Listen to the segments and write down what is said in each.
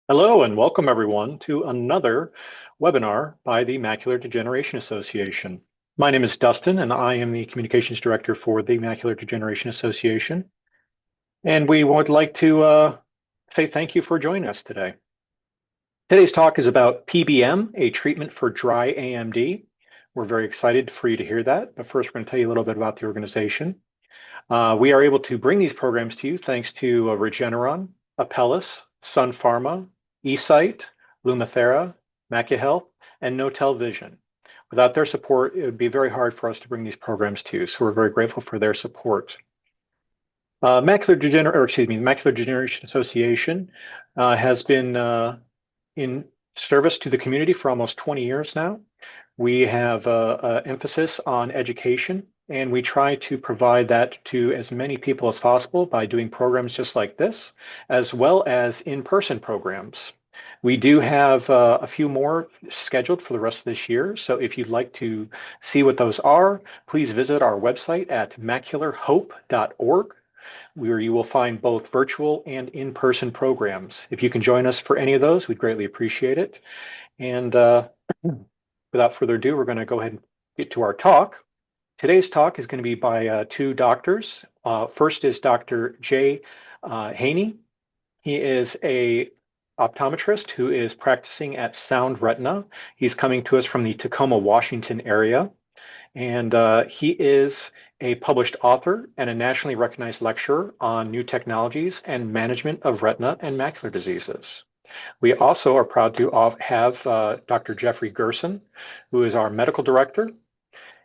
Hello and welcome everyone to another webinar by the Macular Degeneration Association. My name is Dustin and I am the Communications Director for the Macular Degeneration Association. And we would like to say thank you for joining us today. Today's talk is about PBM, a treatment for dry AMD. We're very excited for you to hear that, but first we're going to tell you a little bit about the organization. We are able to bring these programs to you thanks to Regeneron, Apellis, Sun Pharma, eSight, Lumathera, MacuHealth, and Notel Vision. Without their support, it would be very hard for us to bring these programs to you, so we're very grateful for their support. Macular Degeneration Association has been in service to the community for almost 20 years now. We have emphasis on education, and we try to provide that to as many people as possible by doing programs just like this, as well as in-person programs. We do have a few more scheduled for the rest of this year, so if you'd like to see what those are, please visit our website at macularhope.org, where you will find both virtual and in-person programs. If you can join us for any of those, we'd greatly appreciate it. And without further ado, we're going to go ahead and get to our talk. Today's talk is going to be by two doctors. First is Dr. Jay Haney. He is a optometrist who is practicing at Sound Retina. He's coming to us from the Tacoma, Washington area. And he is a published author and a nationally recognized lecturer on new technologies and management of retina and macular diseases. We also are proud to have Dr. Jeffrey Gerson, who is our medical director.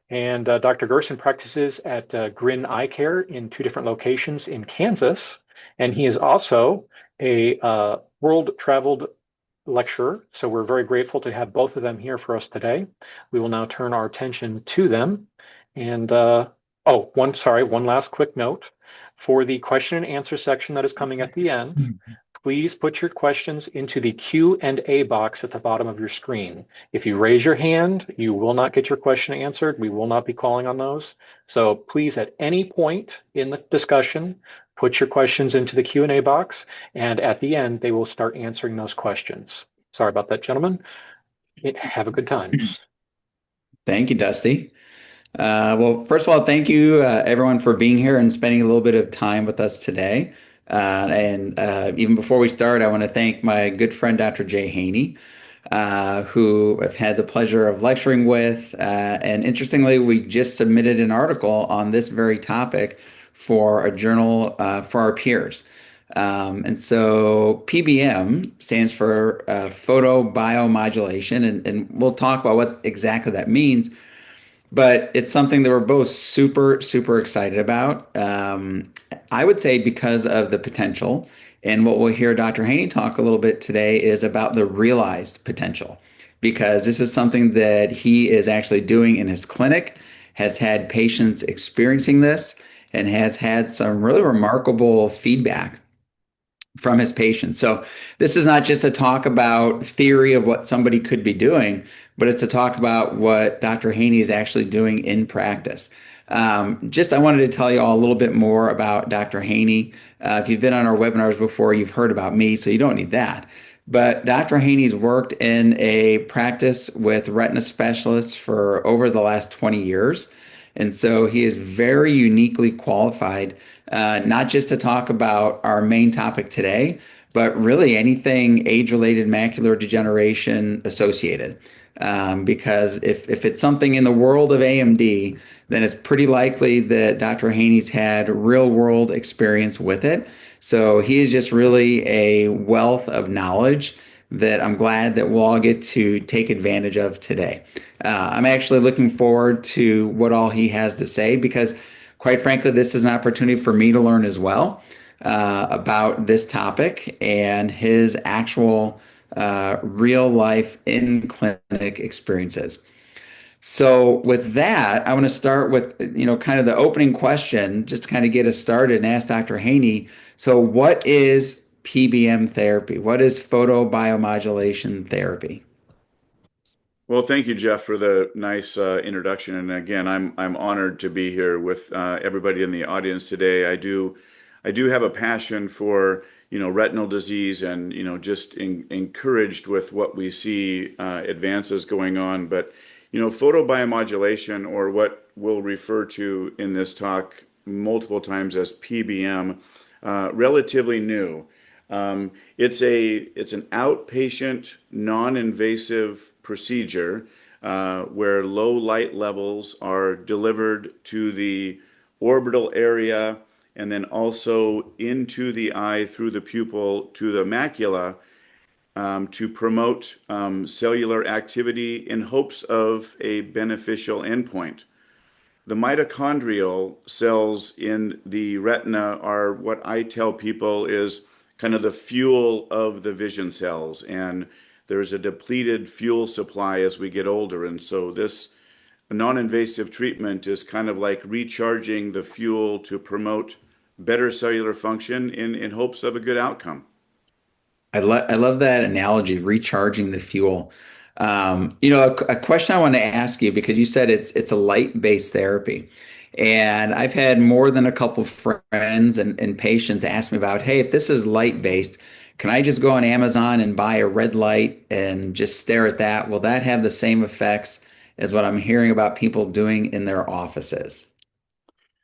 And Dr. Gerson practices at Grin Eye Care in two different locations in Kansas. And he is also a world-traveled lecturer. So we're very grateful to have both of them here for us today. We will now turn our attention to them. And one last quick note. For the question and answer section that is coming at the end, please put your questions into the Q&A box at the bottom of your screen. If you raise your hand, you will not get your question answered. We will not be calling on those. So please, at any point in the discussion, put your questions into the Q&A box, and at the end, they will start answering those questions. Sorry about that, gentlemen. Have a good time. Thank you, Dusty. Well, first of all, thank you everyone for being here and spending a little bit of time with us today. Even before we start, I want to thank my good friend, Dr. Jay Haney, who I've had the pleasure of lecturing with. And interestingly, we just submitted an article on this very topic for a journal for our peers. And so PBM stands for photobiomodulation, and we'll talk about what exactly that means. But it's something that we're both super, super excited about. I would say because of the potential. And what we'll hear Dr. Haney talk a little bit today is about the realized potential, because this is something that he is actually doing in his clinic, has had patients experiencing this, and has had some really remarkable feedback from his patients. So this is not just a talk about theory of what somebody could be doing, but it's a talk about what Dr. Haney is actually doing in practice. I wanted to tell you all a little bit more about Dr. Haney. If you've been on our webinars before, you've heard about me, so you don't need that. But Dr. Haney's worked in a practice with retina specialists for over the last 20 years. And so he is very uniquely qualified, not just to talk about our main topic today, but really anything age-related macular degeneration associated. Because if it's something in the world of AMD, then it's pretty likely that Dr. Haney's had real-world experience with it. So he is just really a wealth of knowledge that I'm glad that we'll all get to take advantage of today. I'm actually looking forward to what all he has to say because, quite frankly, this is an opportunity for me to learn as well about this topic and his actual real life in clinic experiences. So with that, I want to start with, kind of the opening question, just to kind of get us started and ask Dr. Haney. So what is PBM therapy? What is photobiomodulation therapy? Well, thank you, Jeff, for the nice introduction. And again, I'm honored to be here with everybody in the audience today. I do have a passion for retinal disease and, just encouraged with what we see advances going on. But, photobiomodulation, or what we'll refer to in this talk multiple times as PBM, relatively new. It's an outpatient, non-invasive procedure where low light levels are delivered to the orbital area and then also into the eye through the pupil to the macula to promote cellular activity in hopes of a beneficial endpoint. The mitochondrial cells in the retina are what I tell people is kind of the fuel of the vision cells, and there's a depleted fuel supply as we get older. And so this non-invasive treatment is kind of like recharging the fuel to promote better cellular function in hopes of a good outcome. I love that analogy, recharging the fuel. A question I want to ask you because you said it's a light-based therapy, and I've had more than a couple friends and patients ask me about, hey, if this is light-based, can I just go on Amazon and buy a red light and just stare at that? Will that have the same effects as what I'm hearing about people doing in their offices?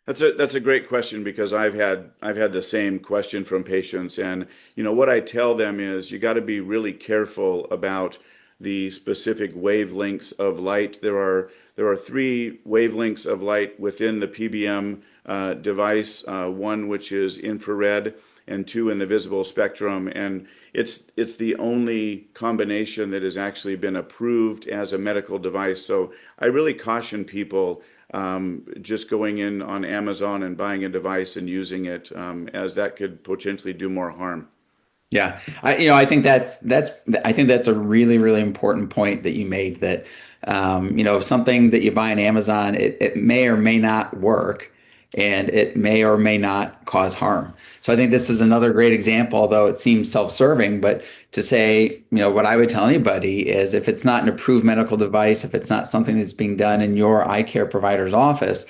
That's a great question because I've had the same question from patients, and what I tell them is you got to be really careful about the specific wavelengths of light. There are three wavelengths of light within the PBM device, one which is infrared and two in the visible spectrum, and it's the only combination that has actually been approved as a medical device. So I really caution people just going in on Amazon and buying a device and using it, as that could potentially do more harm. Yeah, I think that's a really, really important point that you made that something that you buy on Amazon, it may or may not work and it may or may not cause harm. So I think this is another great example, although it seems self-serving, but to say, what I would tell anybody is if it's not an approved medical device, if it's not something that's being done in your eye care provider's office,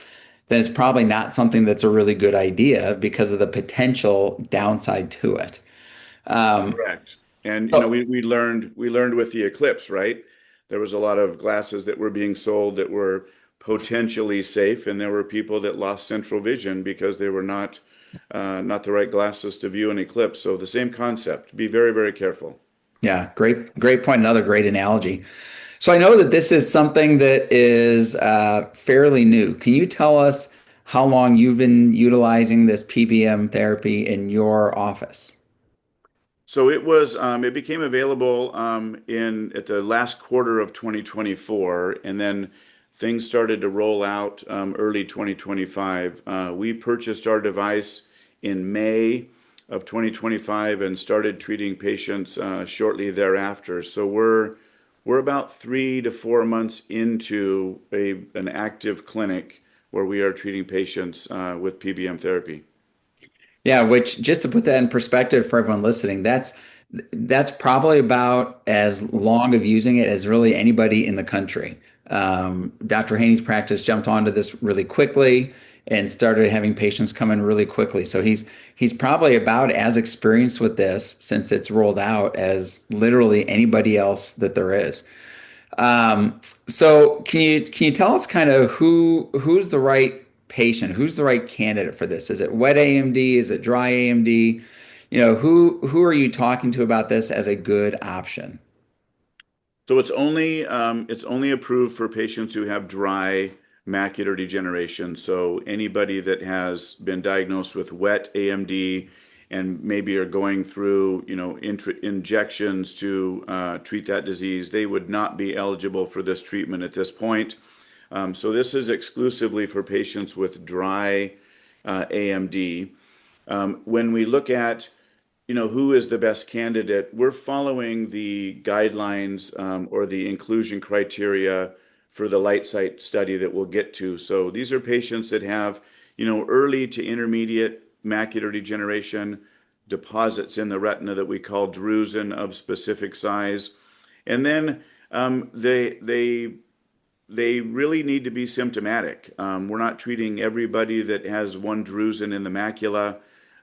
then it's probably not something that's a really good idea because of the potential downside to it. Um, Correct. And so we learned with the eclipse, right? There was a lot of glasses that were being sold that were potentially safe, and there were people that lost central vision because they were not the right glasses to view an eclipse. So the same concept. Be very, very careful. Yeah, great point. Another great analogy. So I know that this is something that is fairly new. Can you tell us how long you've been utilizing this PBM therapy in your office? So it became available in at the last quarter of 2024, and then things started to roll out early 2025. We purchased our device in May of 2025 and started treating patients shortly thereafter. So we're about 3 to 4 months into an active clinic where we are treating patients with PBM therapy. Yeah, which just to put that in perspective for everyone listening, that's probably about as long of using it as really anybody in the country. Dr. Haney's practice jumped onto this really quickly and started having patients come in really quickly. So he's probably about as experienced with this since it's rolled out as literally anybody else that there is. So can you tell us kind of who's the right patient, who's the right candidate for this? Is it wet AMD? Is it dry AMD? Who are you talking to about this as a good option? So it's only approved for patients who have dry macular degeneration. So anybody that has been diagnosed with wet AMD and maybe are going through, injections to treat that disease, they would not be eligible for this treatment at this point. So this is exclusively for patients with dry AMD. When we look at who is the best candidate, we're following the guidelines or the inclusion criteria for the light sight study that we'll get to. So these are patients that have, early to intermediate macular degeneration, deposits in the retina that we call drusen of specific size. And then they really need to be symptomatic. We're not treating everybody that has one drusen in the macula.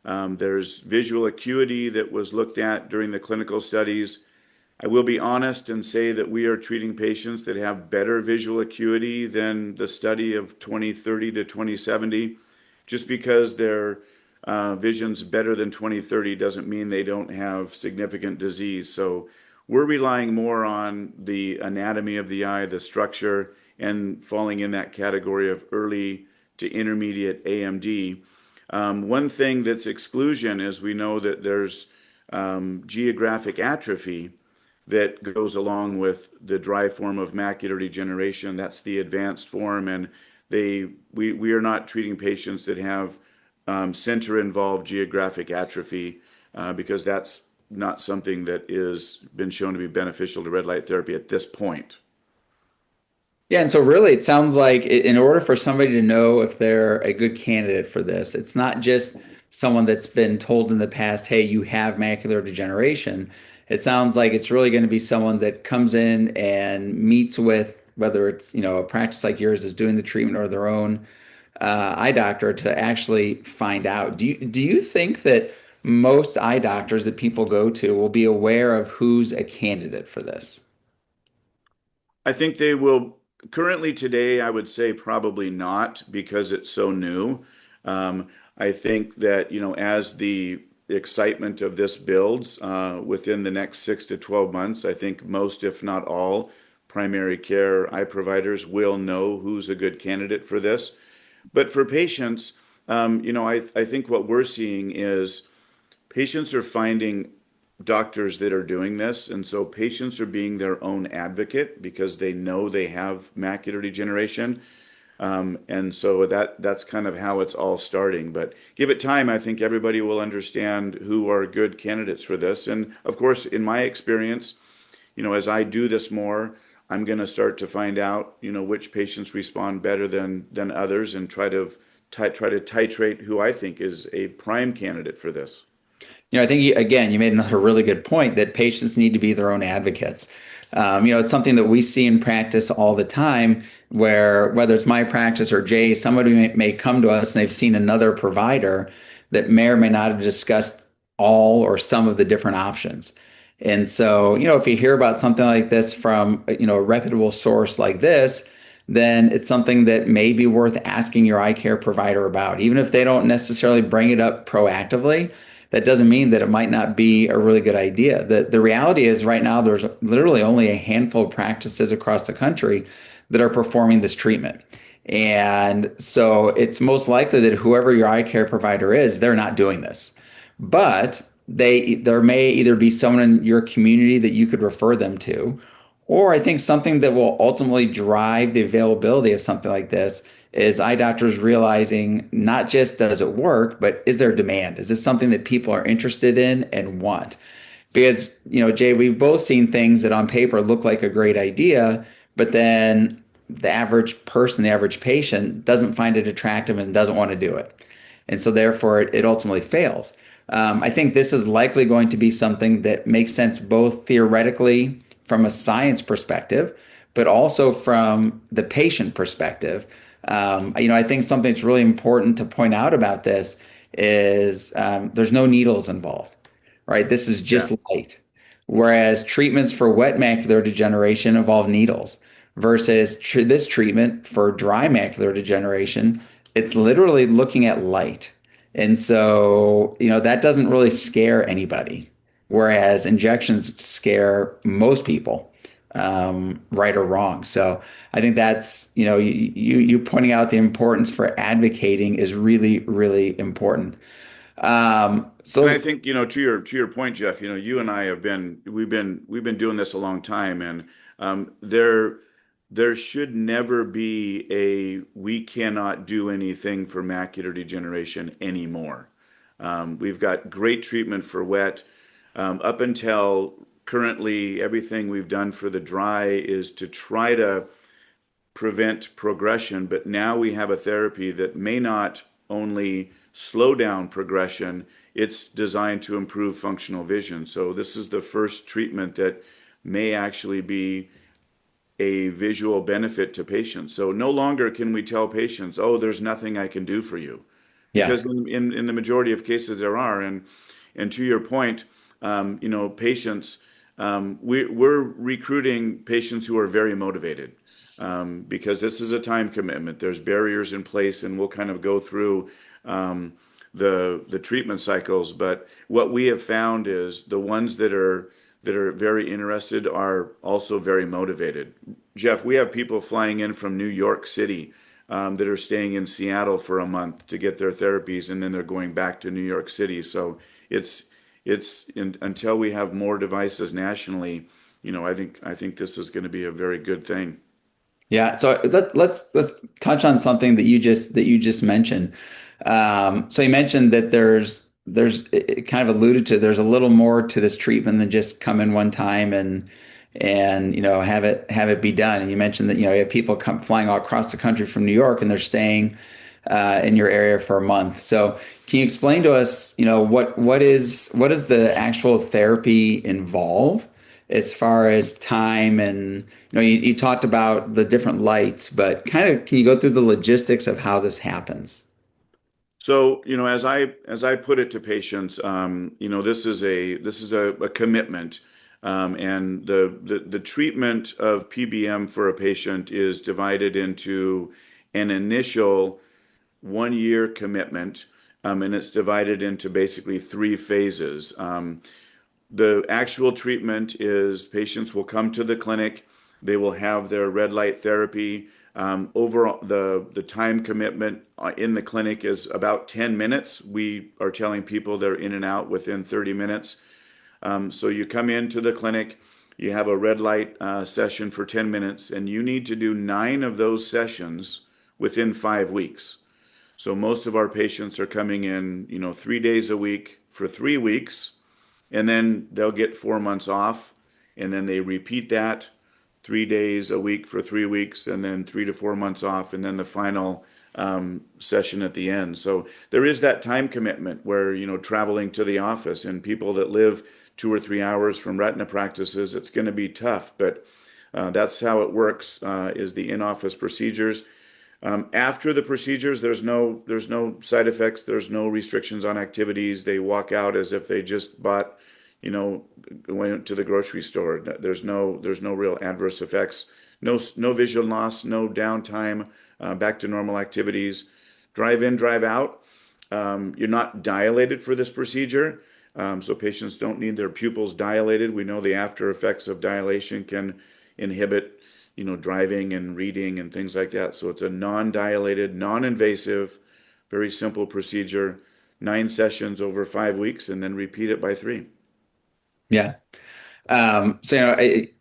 There's visual acuity that was looked at during the clinical studies. I will be honest and say that we are treating patients that have better visual acuity than the study of 2030 to 2070. Just because their vision's better than 2030 doesn't mean they don't have significant disease. So we're relying more on the anatomy of the eye, the structure, and falling in that category of early to intermediate AMD. One thing that's exclusion is we know that there's geographic atrophy that goes along with the dry form of macular degeneration. That's the advanced form, and we are not treating patients that have center-involved geographic atrophy because that's not something that is been shown to be beneficial to red light therapy at this point. Yeah, and so really it sounds like in order for somebody to know if they're a good candidate for this, it's not just someone that's been told in the past, hey, you have macular degeneration. It sounds like it's really going to be someone that comes in and meets with, whether it's, a practice like yours is doing the treatment or their own eye doctor to actually find out. Do you think that most eye doctors that people go to will be aware of who's a candidate for this? I think they will currently today, I would say probably not because it's so new. I think that, as the excitement of this builds within the next 6 to 12 months, I think most, if not all, primary care eye providers will know who's a good candidate for this. But for patients, I think what we're seeing is patients are finding doctors that are doing this, and so patients are being their own advocate because they know they have macular degeneration. And so that's kind of how it's all starting. But give it time, I think everybody will understand who are good candidates for this. And of course, in my experience, as I do this more, I'm going to start to find out, which patients respond better than others and try to titrate who I think is a prime candidate for this. I think again, you made another really good point that patients need to be their own advocates. It's something that we see in practice all the time, where whether it's my practice or Jay, somebody may come to us and they've seen another provider that may or may not have discussed all or some of the different options. And so, if you hear about something like this from, a reputable source like this, then it's something that may be worth asking your eye care provider about, even if they don't necessarily bring it up proactively. That doesn't mean that it might not be a really good idea. The reality is right now there's literally only a handful of practices across the country that are performing this treatment. And so it's most likely that whoever your eye care provider is, they're not doing this. But there may either be someone in your community that you could refer them to, or I think something that will ultimately drive the availability of something like this is eye doctors realizing not just does it work, but is there demand? Is this something that people are interested in and want? Because, Jay, we've both seen things that on paper look like a great idea, but then the average person, the average patient doesn't find it attractive and doesn't want to do it. And so therefore it ultimately fails. I think this is likely going to be something that makes sense both theoretically from a science perspective, but also from the patient perspective. I think something that's really important to point out about this is there's no needles involved, right? This is Yeah. just light. Whereas treatments for wet macular degeneration involve needles versus this treatment for dry macular degeneration, it's literally looking at light. And so, that doesn't really scare anybody, whereas injections scare most people, right or wrong. So I think that's, you pointing out the importance for advocating is really, really important. And I So think, to your point, Jeff, you and I we've been doing this a long time, and there should never be we cannot do anything for macular degeneration anymore. We've got great treatment for wet. Up until currently, everything we've done for the dry is to try to prevent progression, but now we have a therapy that may not only slow down progression, it's designed to improve functional vision. So this is the first treatment that may actually be a visual benefit to patients. So no longer can we tell patients, oh, there's nothing I can do for you. Yeah. because in the majority of cases there are. And to your point, patients, we're recruiting patients who are very motivated, because this is a time commitment. There's barriers in place, and we'll kind of go through um, the treatment cycles. But what we have found is the ones that are very interested are also very motivated. Jeff, we have people flying in from New York City, that are staying in Seattle for a month to get their therapies, and then they're going back to New York City. So it's until we have more devices nationally, I think this is going to be a very good thing. Yeah, so let's touch on something that you just mentioned. So you mentioned that there's it kind of alluded to there's a little more to this treatment than just come in one time and have it be done. And you mentioned that you have people come flying all across the country from New York and they're staying in your area for a month. So can you explain to us what is the actual therapy involve as far as time and you talked about the different lights, but kind of can you go through the logistics of how this happens? So, as I put it to patients, this is a commitment, and the treatment of PBM for a patient is divided into an initial 1 year commitment, and it's divided into basically three phases. The actual treatment is patients will come to the clinic, they will have their red light therapy. Overall, the time commitment in the clinic is about 10 minutes. We are telling people they're in and out within 30 minutes. So you come into the clinic, you have a red light session for 10 minutes, and you need to do 9 of those sessions within 5 weeks. So most of our patients are coming in, 3 days a week for 3 weeks, and then they'll get 4 months off, and then they repeat that 3 days a week for 3 weeks, and then 3 to 4 months off, and then the final session at the end. So there is that time commitment where, traveling to the office and people that live 2 or 3 hours from retina practices, it's going to be tough, but that's how it works, is the in-office procedures. After the procedures, there's no side effects, there's no restrictions on activities. They walk out as if they just bought, went to the grocery store. There's no real adverse effects. No vision loss, no downtime, back to normal activities. Drive in, drive out. You're not dilated for this procedure, so patients don't need their pupils dilated. We know the after effects of dilation can inhibit, driving and reading and things like that. So it's a non-dilated, non-invasive, very simple procedure. 9 sessions over 5 weeks, and then repeat it by three. Yeah. So,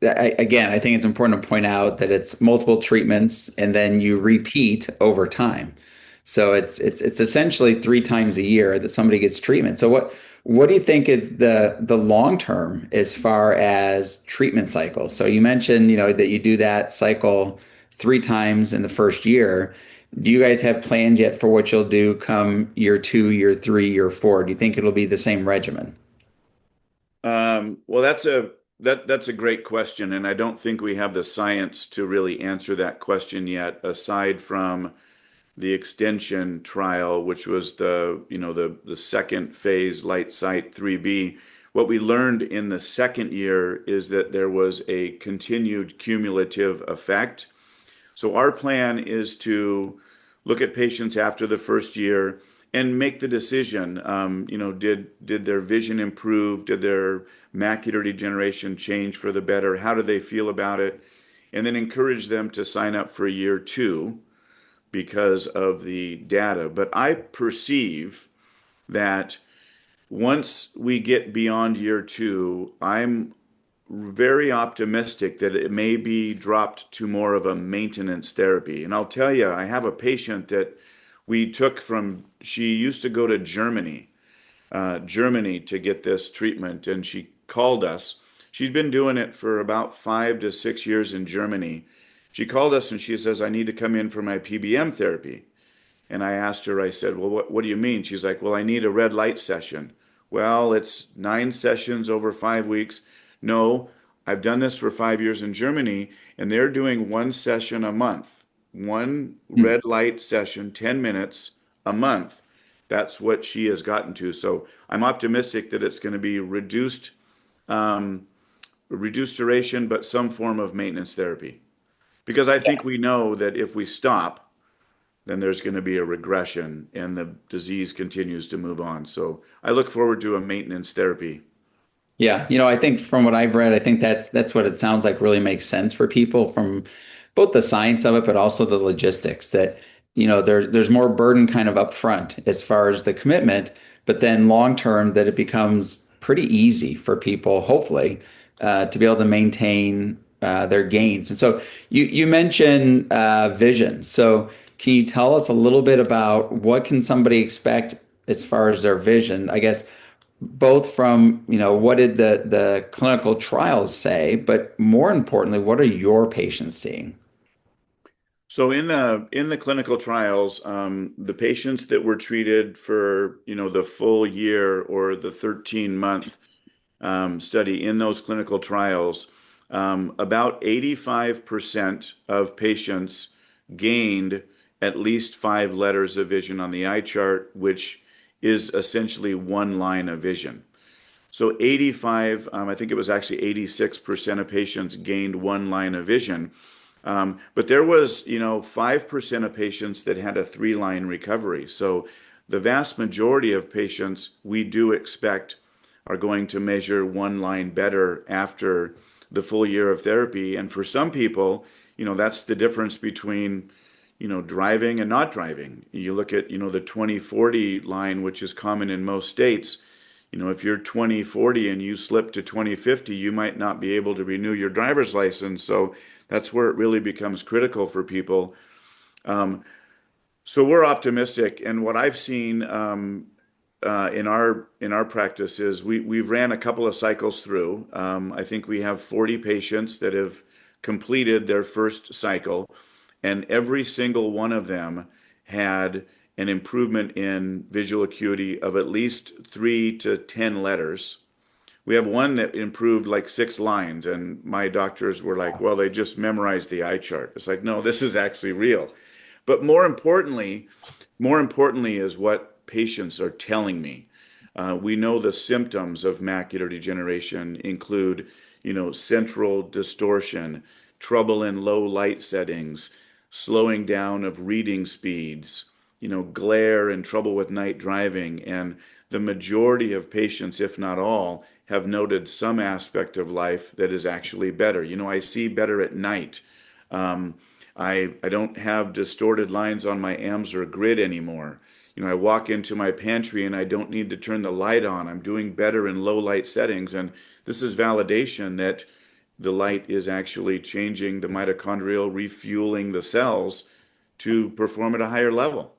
again, I think it's important to point out that it's multiple treatments and then you repeat over time. So it's essentially 3 times a year that somebody gets treatment. So what do you think is the long term as far as treatment cycles? So you mentioned, that you do that cycle 3 times in the first year. Do you guys have plans yet for what you'll do come year two, year three, year four? Do you think it'll be the same regimen? Well, that's a great question, and I don't think we have the science to really answer that question yet, aside from the extension trial, which was the second phase light sight 3B. What we learned in the second year is that there was a continued cumulative effect. So our plan is to look at patients after the first year and make the decision. Did their vision improve? Did their macular degeneration change for the better? How do they feel about it? And then encourage them to sign up for year two because of the data. But I perceive that once we get beyond year two, I'm very optimistic that it may be dropped to more of a maintenance therapy. And I'll tell you, I have a patient that we took from, she used to go to Germany to get this treatment, and she called us. She's been doing it for about 5 to 6 years in Germany. She called us and she says, I need to come in for my PBM therapy. And I asked her, I said, well, what do you mean? She's like, well, I need a red light session. Well, it's 9 sessions over 5 weeks. No, I've done this for 5 years in Germany, and they're doing one session a month, one Hmm. red light session, 10 minutes a month. That's what she has gotten to. So I'm optimistic that it's going to be um, reduced duration, but some form of maintenance therapy. Because I think we know that if we stop, then there's going to be a regression and the disease continues to move on. So I look forward to a maintenance therapy. Yeah, I think from what I've read, I think that's what it sounds like really makes sense for people from both the science of it, but also the logistics that, there's more burden kind of upfront as far as the commitment, but then long term that it becomes pretty easy for people, hopefully, to be able to maintain their gains. And so you mentioned vision. So can you tell us a little bit about what can somebody expect as far as their vision? I guess both from, what did the clinical trials say, but more importantly, what are your patients seeing? So in the clinical trials, the patients that were treated for the full year or the 13-month study in those clinical trials, about 85% of patients gained at least 5 letters of vision on the eye chart, which is essentially one line of vision. So 85, I think it was actually 86% of patients gained one line of vision. But there was, 5% of patients that had a 3-line recovery. So the vast majority of patients we do expect are going to measure one line better after the full year of therapy. And for some people, that's the difference between, driving and not driving. You look at, the 20/40 line, which is common in most states. If you're 20/40 and you slip to 20/50, you might not be able to renew your driver's license. So that's where it really becomes critical for people. Um, so we're optimistic, and what I've seen in our practice is we've ran a couple of cycles through. I think we have 40 patients that have completed their first cycle, and every single one of them had an improvement in visual acuity of at least 3 to 10 letters. We have one that improved like 6 lines, and my doctors were like, well, they just memorized the eye chart. It's like, no, this is actually real. But more importantly is what patients are telling me. We know the symptoms of macular degeneration include, central distortion, trouble in low light settings, slowing down of reading speeds, glare and trouble with night driving. And the majority of patients, if not all, have noted some aspect of life that is actually better. I see better at night. Um, I don't have distorted lines on my AMS grid anymore. I walk into my pantry and I don't need to turn the light on. I'm doing better in low light settings. And this is validation that the light is actually changing the mitochondrial, refueling the cells to perform at a higher level.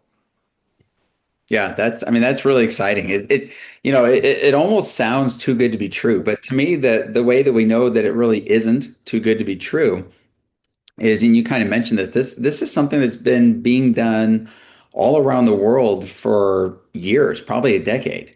Yeah, I mean, that's really exciting. It almost sounds too good to be true, but to me, the way that we know that it really isn't too good to be true is, and you kind of mentioned that this is something that's been being done all around the world for years, probably a decade.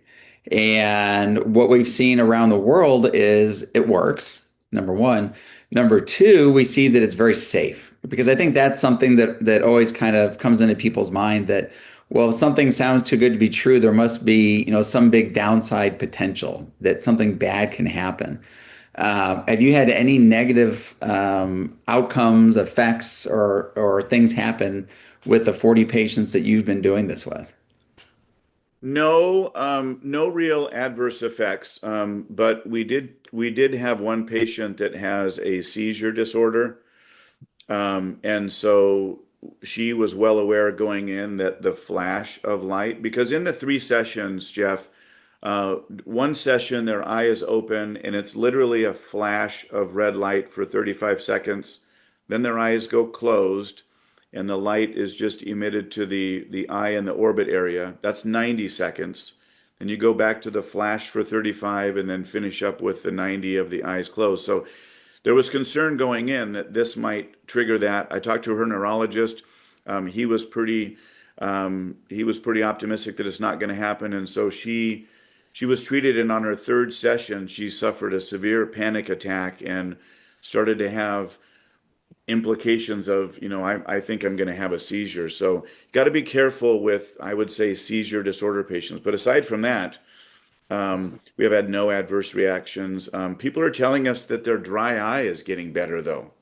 And what we've seen around the world is it works, number one. Number two, we see that it's very safe because I think that's something that always kind of comes into people's mind that, well, if something sounds too good to be true, there must be, some big downside potential that something bad can happen. Have you had any negative outcomes, effects, or things happen with the 40 patients that you've been doing this with? No real adverse effects. But we did have one patient that has a seizure disorder. And so she was well aware going in that the flash of light, because in the 3 sessions, Jeff, one session their eye is open and it's literally a flash of red light for 35 seconds. Then their eyes go closed and the light is just emitted to the eye and the orbit area. That's 90 seconds. Then you go back to the flash for 35 and then finish up with the 90 of the eyes closed. So there was concern going in that this might trigger that. I talked to her neurologist. He was pretty optimistic that it's not going to happen, and so she was treated, and on her 3rd session, she suffered a severe panic attack and started to have implications of, I think I'm going to have a seizure. So got to be careful with, I would say, seizure disorder patients. But aside from that, we have had no adverse reactions. People are telling us that their dry eye is getting better, though.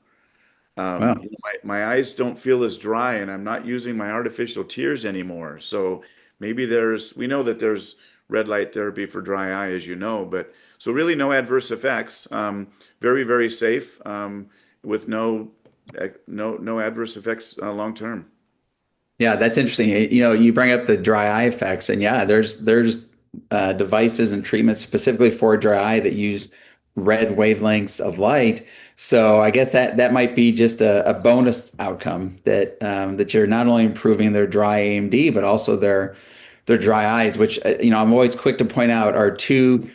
Well, My eyes don't feel as dry, and I'm not using my artificial tears anymore. So maybe we know that there's red light therapy for dry eye, as you know, but so really no adverse effects. Very, very safe, with no adverse effects long term. yeah, that's interesting. You bring up the dry eye effects, and yeah, there's devices and treatments specifically for dry eye that use red wavelengths of light. So I guess that might be just a bonus outcome that you're not only improving their dry AMD, but also their dry eyes, which I'm always quick to point out are two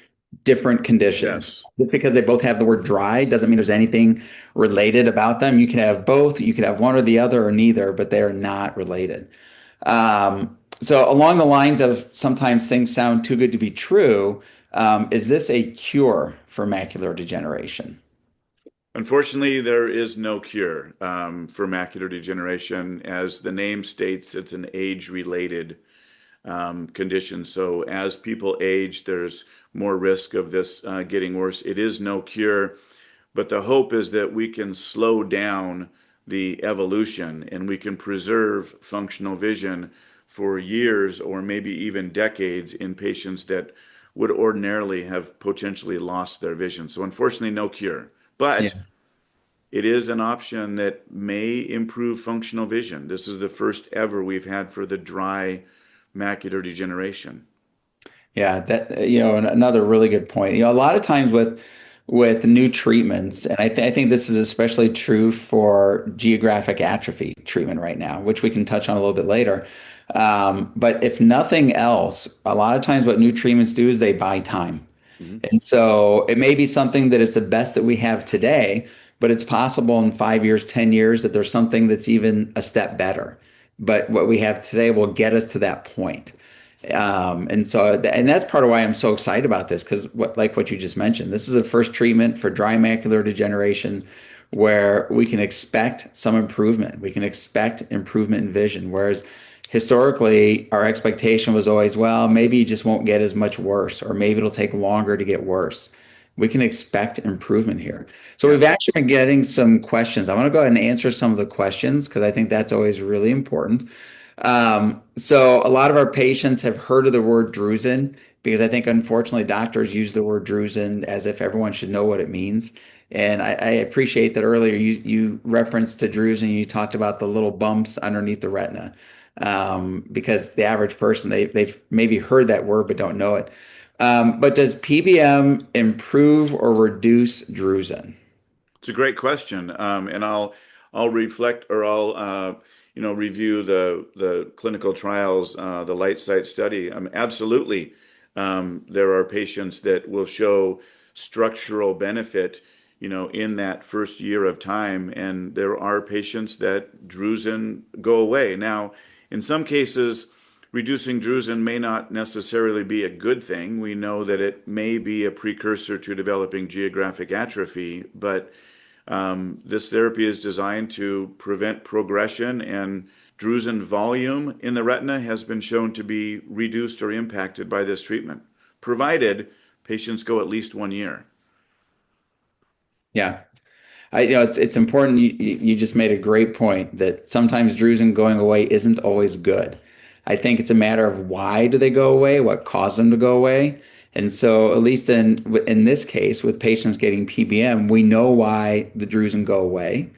different conditions. Yes. Just because they both have the word dry doesn't mean there's anything related about them. You can have both, you could have one or the other or neither, but they are not related. So along the lines of sometimes things sound too good to be true, is this a cure for macular degeneration? Unfortunately, there is no cure for macular degeneration. As the name states, it's an age-related condition. So as people age, there's more risk of this getting worse. It is no cure, but the hope is that we can slow down the evolution and we can preserve functional vision for years or maybe even decades in patients that would ordinarily have potentially lost their vision. So unfortunately, no cure. But Yeah. it is an option that may improve functional vision. This is the first ever we've had for the dry macular degeneration. Yeah, another really good point. A lot of times with new treatments, and I think this is especially true for geographic atrophy treatment right now, which we can touch on a little bit later. But if nothing else, a lot of times what new treatments do is they buy time. Mhm. And so it may be something that is the best that we have today, but it's possible in 5 years, 10 years that there's something that's even a step better. But what we have today will get us to that point. And that's part of why I'm so excited about this, because like what you just mentioned, this is the first treatment for dry macular degeneration where we can expect some improvement. We can expect improvement in vision. Whereas historically, our expectation was always, well, maybe you just won't get as much worse, or maybe it'll take longer to get worse. We can expect improvement here. So we've Yes. actually been getting some questions. I want to go ahead and answer some of the questions because I think that's always really important. So a lot of our patients have heard of the word drusen because I think unfortunately doctors use the word drusen as if everyone should know what it means. And I appreciate that earlier you referenced to drusen, you talked about the little bumps underneath the retina. Because the average person they've maybe heard that word but don't know it. But does PBM improve or reduce drusen? It's a great question, and I'll reflect or I'll review the clinical trials, the light sight study. Absolutely, there are patients that will show structural benefit, in that first year of time, and there are patients that drusen go away. Now, in some cases, reducing drusen may not necessarily be a good thing. We know that it may be a precursor to developing geographic atrophy, but this therapy is designed to prevent progression, and drusen volume in the retina has been shown to be reduced or impacted by this treatment, provided patients go at least 1 year. Yeah. It's important. You just made a great point that sometimes drusen going away isn't always good. I think it's a matter of why do they go away, what caused them to go away. And so, at least in this case, with patients getting PBM, we know why the drusen go away.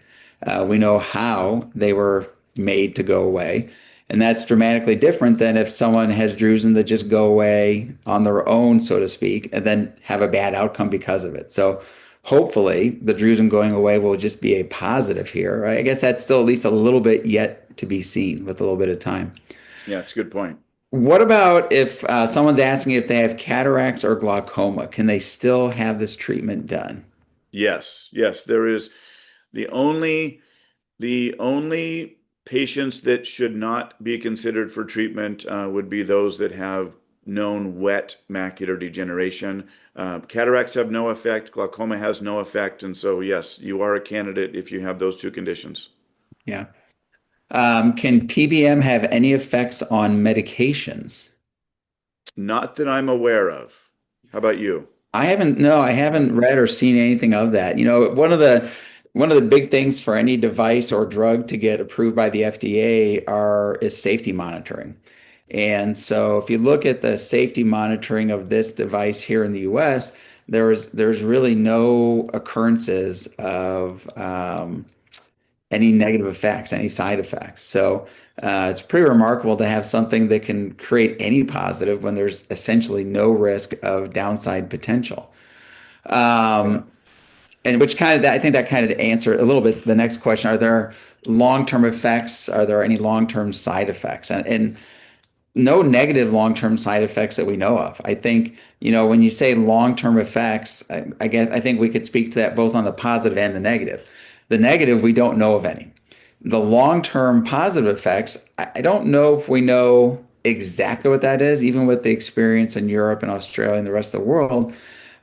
We know how they were made to go away. And that's dramatically different than if someone has drusen that just go away on their own, so to speak, and then have a bad outcome because of it. So hopefully the drusen going away will just be a positive here. Right? I guess that's still at least a little bit yet to be seen with a little bit of time. Yeah, it's a good point. What about if someone's asking if they have cataracts or glaucoma? Can they still have this treatment done? Yes, yes, there is the only patients that should not be considered for treatment would be those that have known wet macular degeneration. Cataracts have no effect, glaucoma has no effect, and so yes, you are a candidate if you have those two conditions. Yeah. Can PBM have any effects on medications? Not that I'm aware of. How about you? I haven't read or seen anything of that. One of the big things for any device or drug to get approved by the FDA is safety monitoring. And so if you look at the safety monitoring of this device here in the US, there's really no occurrences of any negative effects, any side effects. So it's pretty remarkable to have something that can create any positive when there's essentially no risk of downside potential. Yeah. Um, and which kind of, I think that kind of answered a little bit the next question. Are there long-term effects? Are there any long-term side effects? And no negative long-term side effects that we know of. I think, when you say long-term effects, I think we could speak to that both on the positive and the negative. The negative, we don't know of any. The long-term positive effects, I don't know if we know exactly what that is, even with the experience in Europe and Australia and the rest of the world.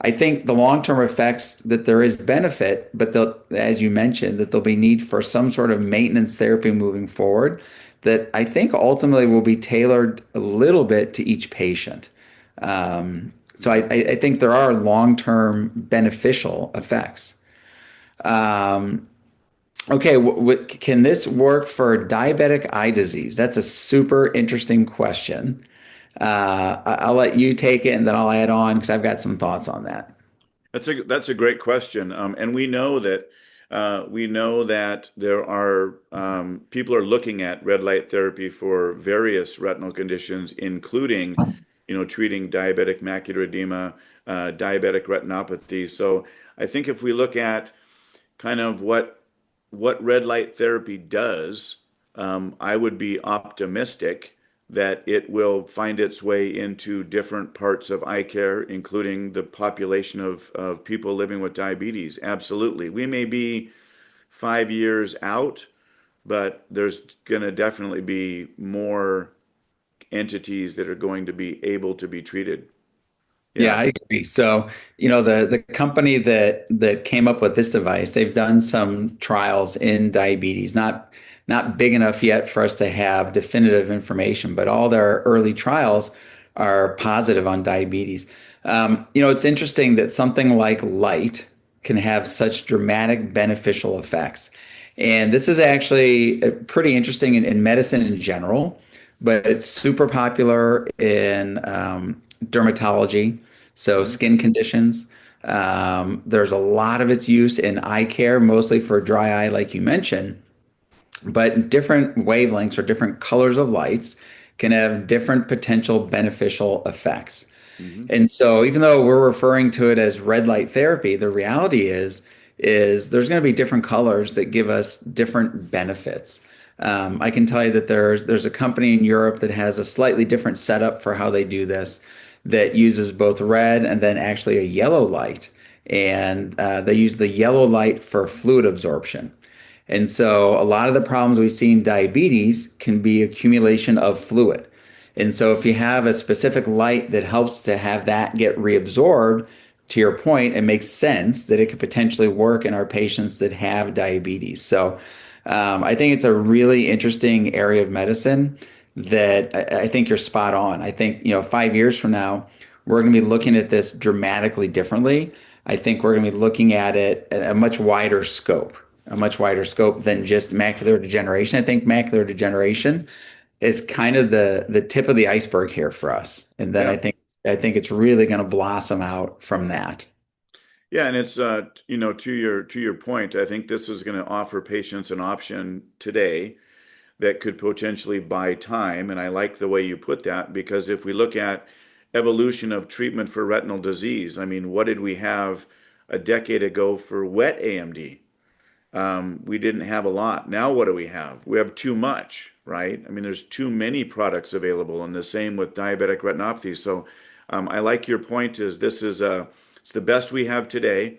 I think the long-term effects that there is benefit, but as you mentioned, that there'll be need for some sort of maintenance therapy moving forward that I think ultimately will be tailored a little bit to each patient. So I think there are long-term beneficial effects. Um, okay, can this work for diabetic eye disease? That's a super interesting question. I'll let you take it and then I'll add on because I've got some thoughts on that. That's a great question, and we know that there are people are looking at red light therapy for various retinal conditions, including, treating diabetic macular edema, diabetic retinopathy. So I think if we look at kind of what red light therapy does, I would be optimistic that it will find its way into different parts of eye care, including the population of people living with diabetes. Absolutely. We may be 5 years out, but there's going to definitely be more entities that are going to be able to be treated. Yeah, Yeah. I agree. So, the company that came up with this device, they've done some trials in diabetes, not big enough yet for us to have definitive information, but all their early trials are positive on diabetes. It's interesting that something like light can have such dramatic beneficial effects. And this is actually pretty interesting in medicine in general, but it's super popular in dermatology, so Mhm. skin conditions. There's a lot of its use in eye care, mostly for dry eye, like you mentioned, but different wavelengths or different colors of lights can have different potential beneficial effects. Mhm. And so even though we're referring to it as red light therapy, the reality is there's going to be different colors that give us different benefits. I can tell you that there's a company in Europe that has a slightly different setup for how they do this that uses both red and then actually a yellow light. And they use the yellow light for fluid absorption. And so a lot of the problems we see in diabetes can be accumulation of fluid. And so if you have a specific light that helps to have that get reabsorbed, to your point, it makes sense that it could potentially work in our patients that have diabetes. So I think it's a really interesting area of medicine that I think you're spot on. I think, 5 years from now, we're going to be looking at this dramatically differently. I think we're going to be looking at it at a much wider scope than just macular degeneration. I think macular degeneration is kind of the tip of the iceberg here for us. And then Yeah. I think it's really going to blossom out from that. Yeah, and it's to your point, I think this is going to offer patients an option today that could potentially buy time. And I like the way you put that because if we look at evolution of treatment for retinal disease, I mean, what did we have a decade ago for wet AMD? We didn't have a lot. Now what do we have? We have too much, right? I mean, there's too many products available, and the same with diabetic retinopathy. So I like your point is it's the best we have today.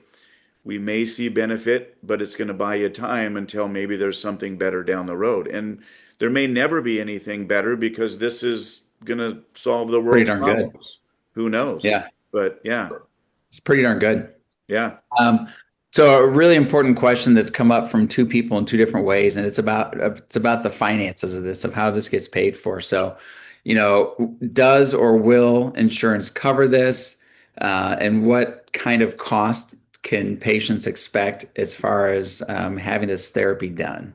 We may see benefit, but it's going to buy you time until maybe there's something better down the road. And there may never be anything better because gonna solve the Pretty world's darn good. problems. Who knows? Yeah, But yeah, it's pretty darn good. yeah. Um, so a really important question that's come up from two people in two different ways, and it's about the finances of this, of how this gets paid for. So, does or will insurance cover this? And what kind of cost can patients expect as far as having this therapy done?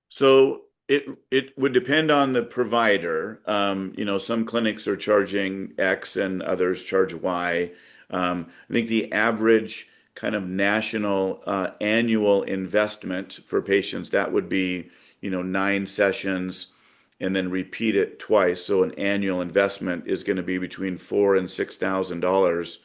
So it would depend on the provider. Some clinics are charging X and others charge Y. I think the average kind of national annual investment for patients that would be 9 sessions and then repeat it twice. So an annual investment is going to be between $4,000 and $6,000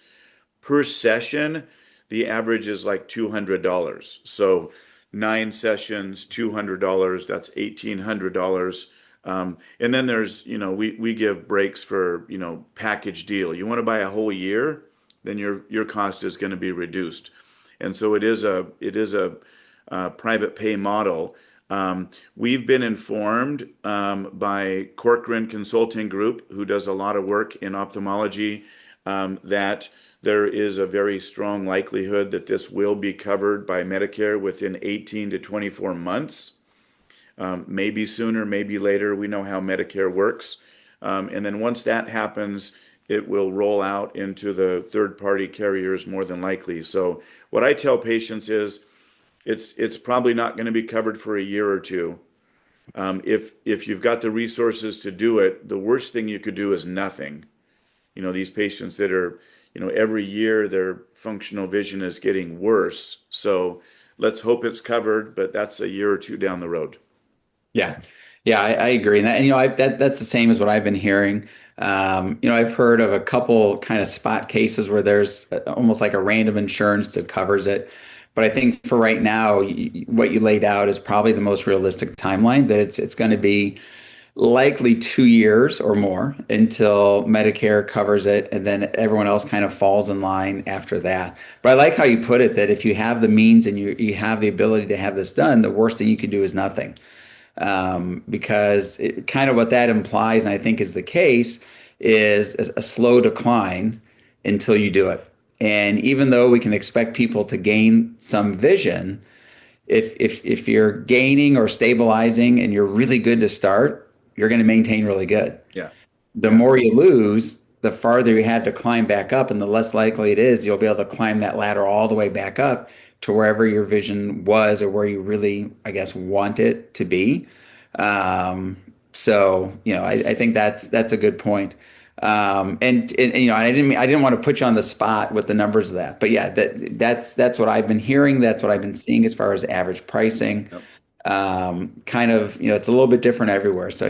per session. The average is like $200. So 9 sessions, $200, that's $1,800. And then there's, we give breaks for, package deal. You want to buy a whole year, then your cost is going to be reduced. And so it is a private pay model. We've been informed by Corcoran Consulting Group, who does a lot of work in ophthalmology, that there is a very strong likelihood that this will be covered by Medicare within 18 to 24 months. Maybe sooner, maybe later. We know how Medicare works. And then once that happens, it will roll out into the third-party carriers more than likely. So what I tell patients is it's probably not going to be covered for a year or two. If you've got the resources to do it, the worst thing you could do is nothing. These patients that are, every year their functional vision is getting worse. So let's hope it's covered, but that's a year or two down the road. Yeah, yeah, I agree. And that's the same as what I've been hearing. I've heard of a couple kind of spot cases where there's almost like a random insurance that covers it. But I think for right now, what you laid out is probably the most realistic timeline, that it's going to be likely 2 years or more until Medicare covers it, and then everyone else kind of falls in line after that. But I like how you put it, that if you have the means and you have the ability to have this done, the worst thing you could do is nothing. Because kind of what that implies, and I think is the case, is a slow decline until you do it. And even though we can expect people to gain some vision, if you're gaining or stabilizing and you're really good to start, you're going to maintain really good. Yeah. The Yeah. more you lose, the farther you have to climb back up, and the less likely it is you'll be able to climb that ladder all the way back up to wherever your vision was, or where you really, I guess, want it to be. Um, I think that's a good point. I didn't want to put you on the spot with the numbers of that, but yeah, that's what I've been hearing. That's what I've been seeing as far as average pricing. Yep. Kind of, it's a little bit different everywhere. So,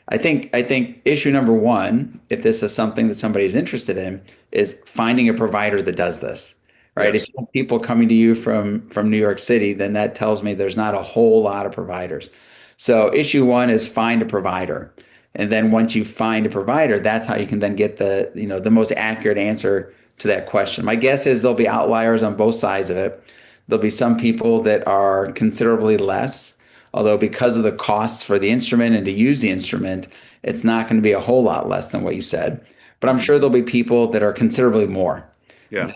I think issue number one, if this is something that somebody is interested in, is finding a provider that does this, right? If Yes. you have people coming to you from New York City, then that tells me there's not a whole lot of providers. So issue one is find a provider. And then once you find a provider, that's how you can then get the most accurate answer to that question. My guess is there'll be outliers on both sides of it. There'll be some people that are considerably less, although because of the costs for the instrument and to use the instrument, it's not going to be a whole lot less than what you said. But I'm Mhm. sure there'll be people that are considerably more, Yeah.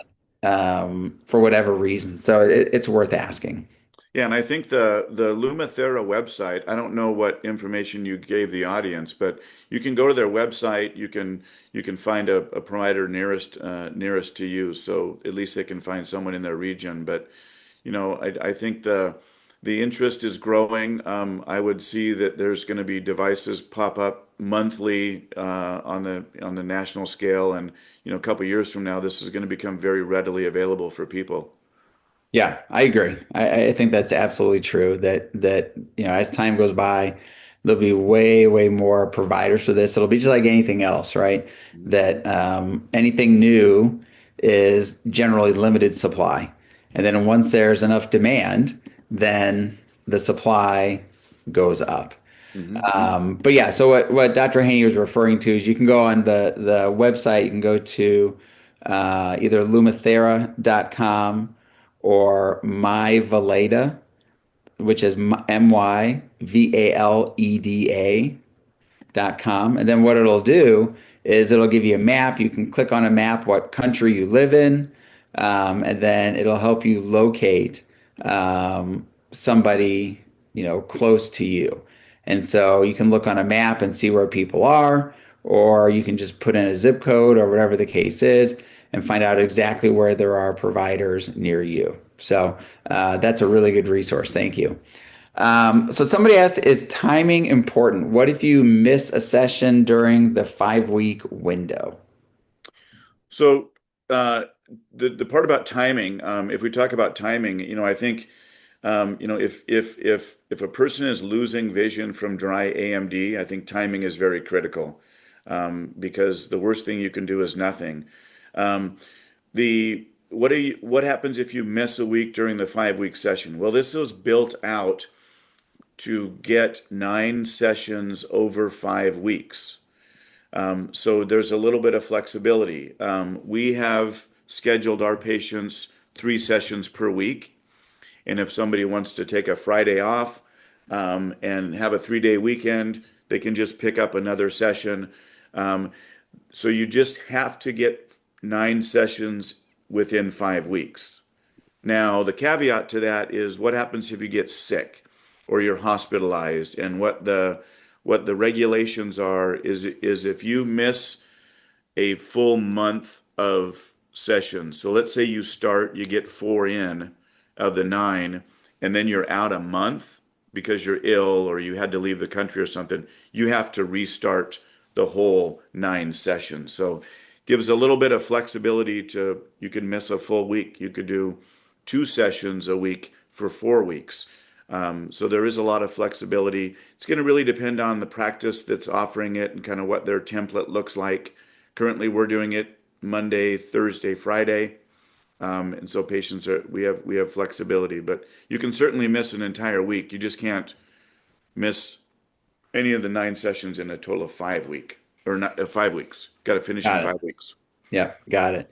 for whatever reason. So it's worth asking. Yeah, and I think the Lumathera website, I don't know what information you gave the audience, but you can go to their website, you can find a provider nearest to you, so at least they can find someone in their region. But I think the interest is growing. I would see that there's going to be devices pop up monthly on the national scale, and a couple years from now, this is going to become very readily available for people. Yeah, I agree. I think that's absolutely true. That as time goes by, there'll be way, way more providers for this. It'll be just like anything else, right? That anything new is generally limited supply, and then once there's enough demand, then the supply goes up. Hmm. But yeah, so what Dr. Haney was referring to is you can go on the website, you can go to either lumathera.com or myvaleda, which is MyValeda And then what it'll do is it'll give you a map. You can click on a map what country you live in, and then it'll help you locate somebody, close to you. And so you can look on a map and see where people are, or you can just put in a zip code or whatever the case is and find out exactly where there are providers near you. So that's a really good resource. Thank you. So somebody asked, is timing important? What if you miss a session during the 5 week window? So uh, the part about timing, if we talk about timing, I think if a person is losing vision from dry AMD, I think timing is very critical, because the worst thing you can do is nothing. Um, the what happens if you miss a week during the 5 week session? Well, this was built out to get 9 sessions over 5 weeks. So there's a little bit of flexibility. We have scheduled our patients 3 sessions per week. And if somebody wants to take a Friday off, and have a 3 day weekend, they can just pick up another session. Um, so you just have to get 9 sessions within 5 weeks. Now, the caveat to that is what happens if you get sick or you're hospitalized, and what the regulations are is if you miss a full month of sessions. So let's say you get 4 in of the 9, and then you're out a month because you're ill or you had to leave the country or something, you have to restart the whole 9 sessions. So gives a little bit of flexibility to, you can miss a full week. You could do 2 sessions a week for 4 weeks. So there is a lot of flexibility. It's going to really depend on the practice that's offering it and kind of what their template looks like. Currently, we're doing it Monday, Thursday, Friday, and so we have flexibility. But you can certainly miss an entire week. You just can't miss any of the 9 sessions in a total of 5 week or not 5 weeks. Got to finish in Got it. 5 weeks. Yeah, got it.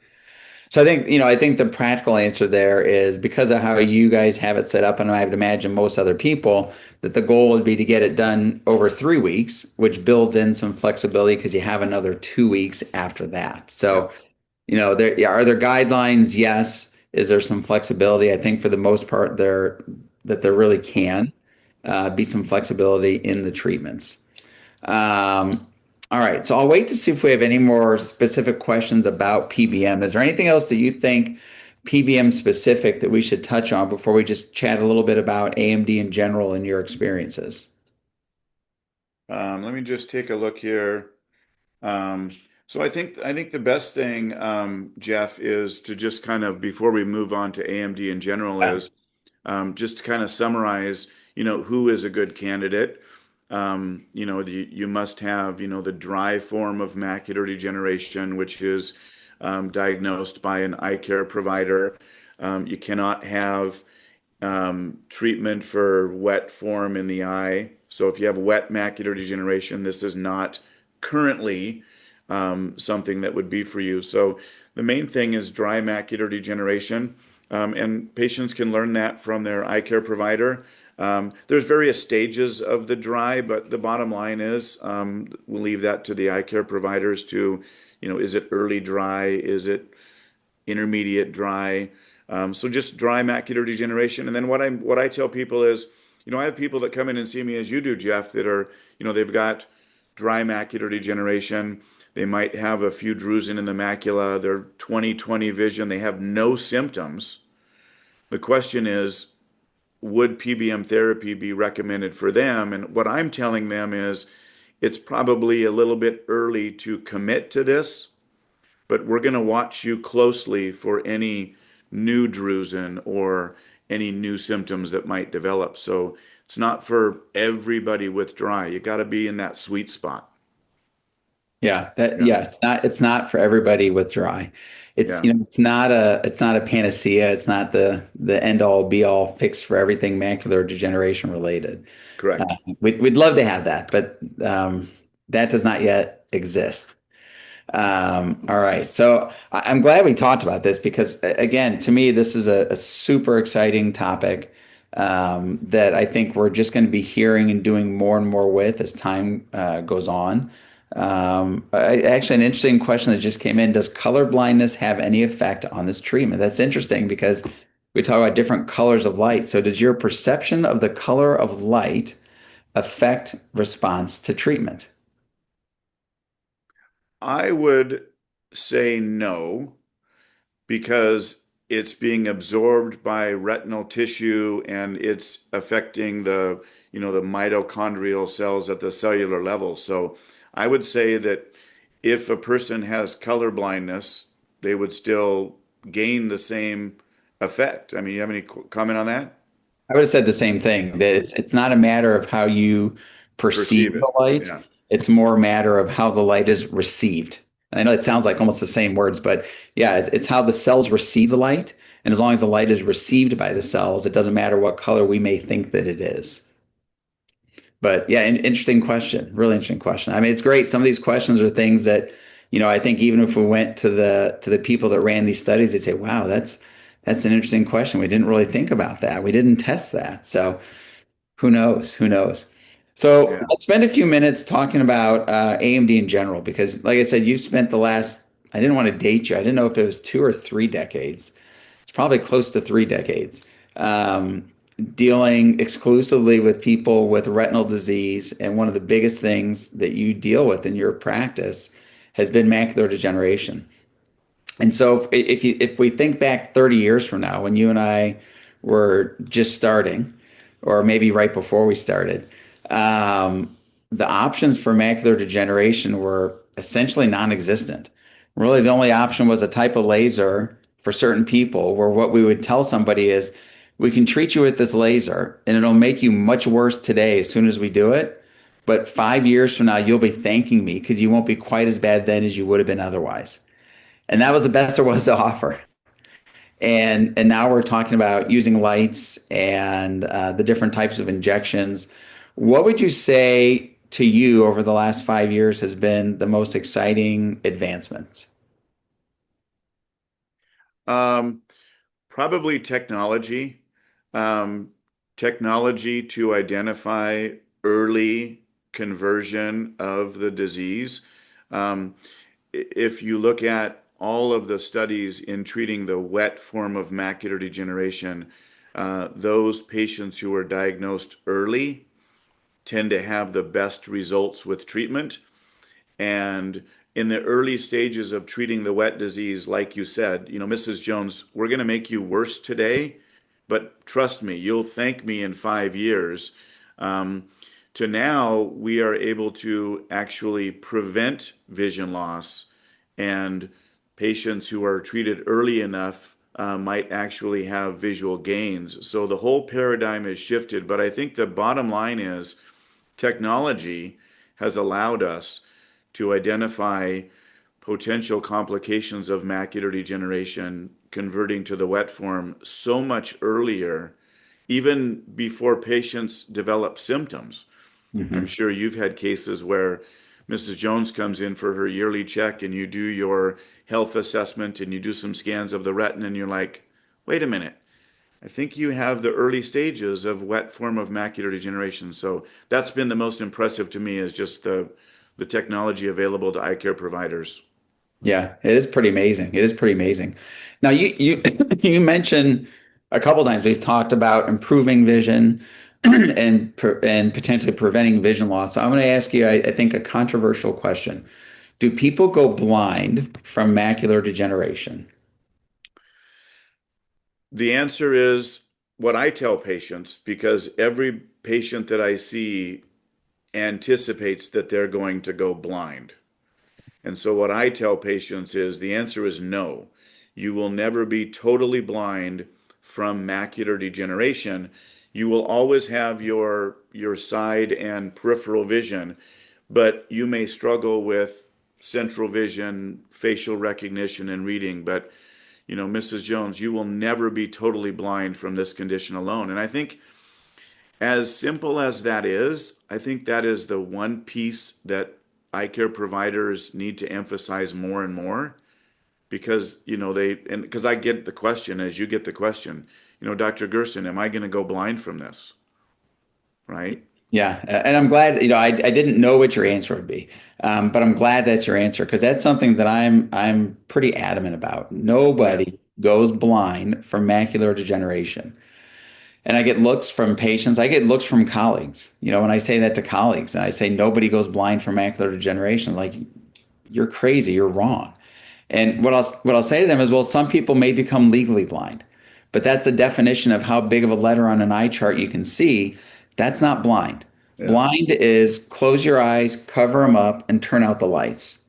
So I think the practical answer there is because of how you guys have it set up, and I would imagine most other people, that the goal would be to get it done over 3 weeks, which builds in some flexibility because you have another 2 weeks after that. Yep. So, are there guidelines? Yes. Is there some flexibility? I think for the most part, there really can be some flexibility in the treatments. Um, all right, so I'll wait to see if we have any more specific questions about PBM. Is there anything else that you think PBM specific that we should touch on before we just chat a little bit about AMD in general and your experiences? Let me just take a look here. Um, so I think the best thing, Jeff, is to just kind of, before we move on to AMD in general, Yeah. is just to kind of summarize, who is a good candidate. You must have, the dry form of macular degeneration, which is diagnosed by an eye care provider. You cannot have treatment for wet form in the eye. So if you have wet macular degeneration, this is not currently something that would be for you. So the main thing is dry macular degeneration, and patients can learn that from their eye care provider. There's various stages of the dry, but the bottom line is we'll leave that to the eye care providers to, is it early dry? Is it intermediate dry? So just dry macular degeneration. And then what I tell people is, I have people that come in and see me as you do, Jeff, that are, they've got dry macular degeneration. They might have a few drusen in the macula. They're 20/20 vision. They have no symptoms. The question is, would PBM therapy be recommended for them? And what I'm telling them is it's probably a little bit early to commit to this, but we're going to watch you closely for any new drusen or any new symptoms that might develop. So it's not for everybody with dry. You got to be in that sweet spot. Yeah, Yeah. it's not for everybody with dry. It's Yeah. you know it's not a panacea. It's not the end all be all fix for everything macular degeneration related. Correct. We'd love to have that, but that does not yet exist. All right, so I'm glad we talked about this because again, to me, this is a super exciting topic. that I think we're just going to be hearing and doing more and more with as time goes on. Actually, an interesting question that just came in: does color blindness have any effect on this treatment? That's interesting because we talk about different colors of light. So, does your perception of the color of light affect response to treatment? I would say no, because it's being absorbed by retinal tissue and it's affecting the mitochondrial cells at the cellular level. So I would say that if a person has color blindness, they would still gain the same effect. I mean, you have any comment on that? I would have said the same thing, that it's not a matter of how you perceive Perceive the it. light. Yeah. It's more a matter of how the light is received. And I know it sounds like almost the same words, but yeah, it's how the cells receive the light. And as long as the light is received by the cells, it doesn't matter what color we may think that it is. But yeah, interesting question. Really interesting question. I mean, it's great. Some of these questions are things that, I think even if we went to the people that ran these studies, they'd say, "Wow, that's an interesting question. We didn't really think about that. We didn't test that." So who knows? Who knows? So Yeah. let's spend a few minutes talking about AMD in general, because, like I said, you spent the last, I didn't want to date you. I didn't know if it was 2 or 3 decades. It's probably close to 3 decades, um, dealing exclusively with people with retinal disease. And one of the biggest things that you deal with in your practice has been macular degeneration. And so if we think back 30 years from now, when you and I were just starting, or maybe right before we started, the options for macular degeneration were essentially non-existent. Really, the only option was a type of laser for certain people, where what we would tell somebody is, we can treat you with this laser and it'll make you much worse today as soon as we do it. But 5 years from now, you'll be thanking me because you won't be quite as bad then as you would have been otherwise. And that was the best there was to offer. And now we're talking about using lights and the different types of injections. What would you say to you over the last 5 years has been the most exciting advancements? Um, Probably technology. Um, Technology to identify early conversion of the disease. Um, if you look at all of the studies in treating the wet form of macular degeneration, those patients who are diagnosed early tend to have the best results with treatment. And in the early stages of treating the wet disease, like you said, Mrs. Jones, we're going to make you worse today, but trust me, you'll thank me in 5 years. Um, to now, we are able to actually prevent vision loss, and patients who are treated early enough might actually have visual gains. So the whole paradigm has shifted, but I think the bottom line is technology has allowed us to identify potential complications of macular degeneration converting to the wet form so much earlier, even before patients develop symptoms. I'm Hmm. sure you've had cases where Mrs. Jones comes in for her yearly check and you do your health assessment and you do some scans of the retina and you're like, wait a minute, I think you have the early stages of wet form of macular degeneration. So that's been the most impressive to me, is just the technology available to eye care providers. Yeah, it is pretty amazing. It is pretty amazing. Now you you mentioned a couple times we've talked about improving vision and potentially preventing vision loss. So I'm going to ask you, I think, a controversial question. Do people go blind from macular degeneration? The answer is what I tell patients, because every patient that I see anticipates that they're going to go blind. And so what I tell patients is the answer is no. You will never be totally blind from macular degeneration. You will always have your side and peripheral vision, but you may struggle with central vision, facial recognition, and reading. But Mrs. Jones, you will never be totally blind from this condition alone. And I think, as simple as that is, I think that is the one piece that eye care providers need to emphasize more and more, because, and because I get the question, as you get the question, Dr. Gerson, am I going to go blind from this? Right? Yeah, and I'm glad, I didn't know what your answer would be, but I'm glad that's your answer because that's something that I'm pretty adamant about. Yeah. Nobody goes blind from macular degeneration. And I get looks from patients, I get looks from colleagues. When I say that to colleagues and I say nobody goes blind from macular degeneration, like you're crazy, you're wrong. And what I'll say to them is, well, some people may become legally blind, but that's the definition of how big of a letter on an eye chart you can see. That's not blind. Yeah. Blind is close your eyes, cover them up, and turn out the lights.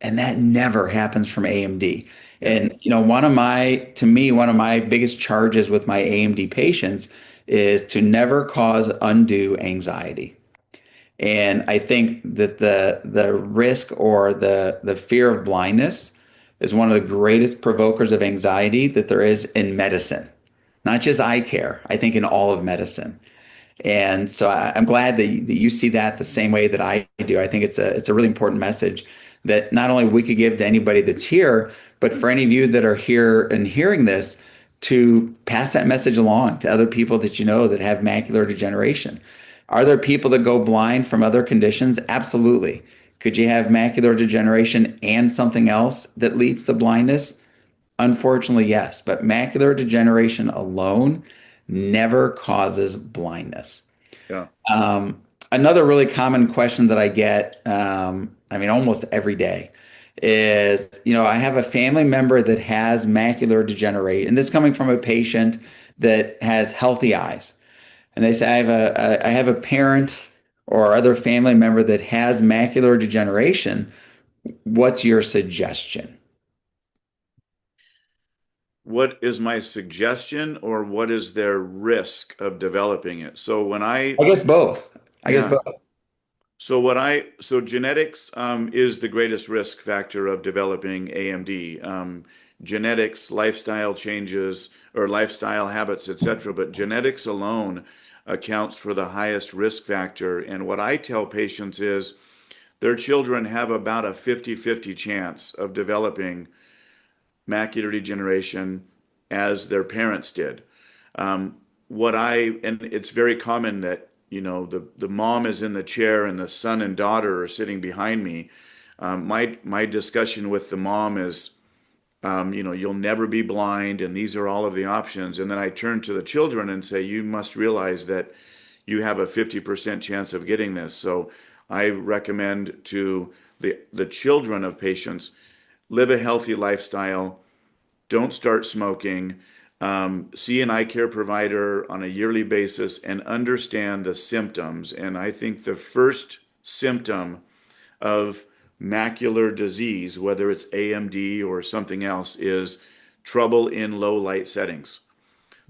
And that never happens from AMD. Yeah. And to me, one of my biggest charges with my AMD patients is to never cause undue anxiety. And I think that the risk or the fear of blindness is one of the greatest provokers of anxiety that there is in medicine, not just eye care. I think in all of medicine. And so I'm glad that you see that the same way that I do. I think it's a really important message that not only we could give to anybody that's here, but for any of you that are here and hearing this, to pass that message along to other people that you know that have macular degeneration. Are there people that go blind from other conditions? Absolutely. Could you have macular degeneration and something else that leads to blindness? Unfortunately, yes. But macular degeneration alone never causes blindness. Yeah. Um, Another really common question that I get, almost every day is, I have a family member that has macular degeneration, and this is coming from a patient that has healthy eyes. And they say, I have a parent or other family member that has macular degeneration. What's your suggestion? What is my suggestion or what is their risk of developing it? So when I guess both. I guess yeah. both. So genetics is the greatest risk factor of developing AMD. Genetics, lifestyle changes or lifestyle habits, etc. But genetics alone accounts for the highest risk factor. And what I tell patients is their children have about a 50-50 chance of developing macular degeneration as their parents did. And it's very common that, the mom is in the chair and the son and daughter are sitting behind me. My discussion with the mom is, you'll never be blind, and these are all of the options. And then I turn to the children and say, you must realize that you have a 50% chance of getting this. So I recommend to the children of patients live a healthy lifestyle, don't start smoking, see an eye care provider on a yearly basis and understand the symptoms. And I think the first symptom of macular disease, whether it's AMD or something else, is trouble in low light settings.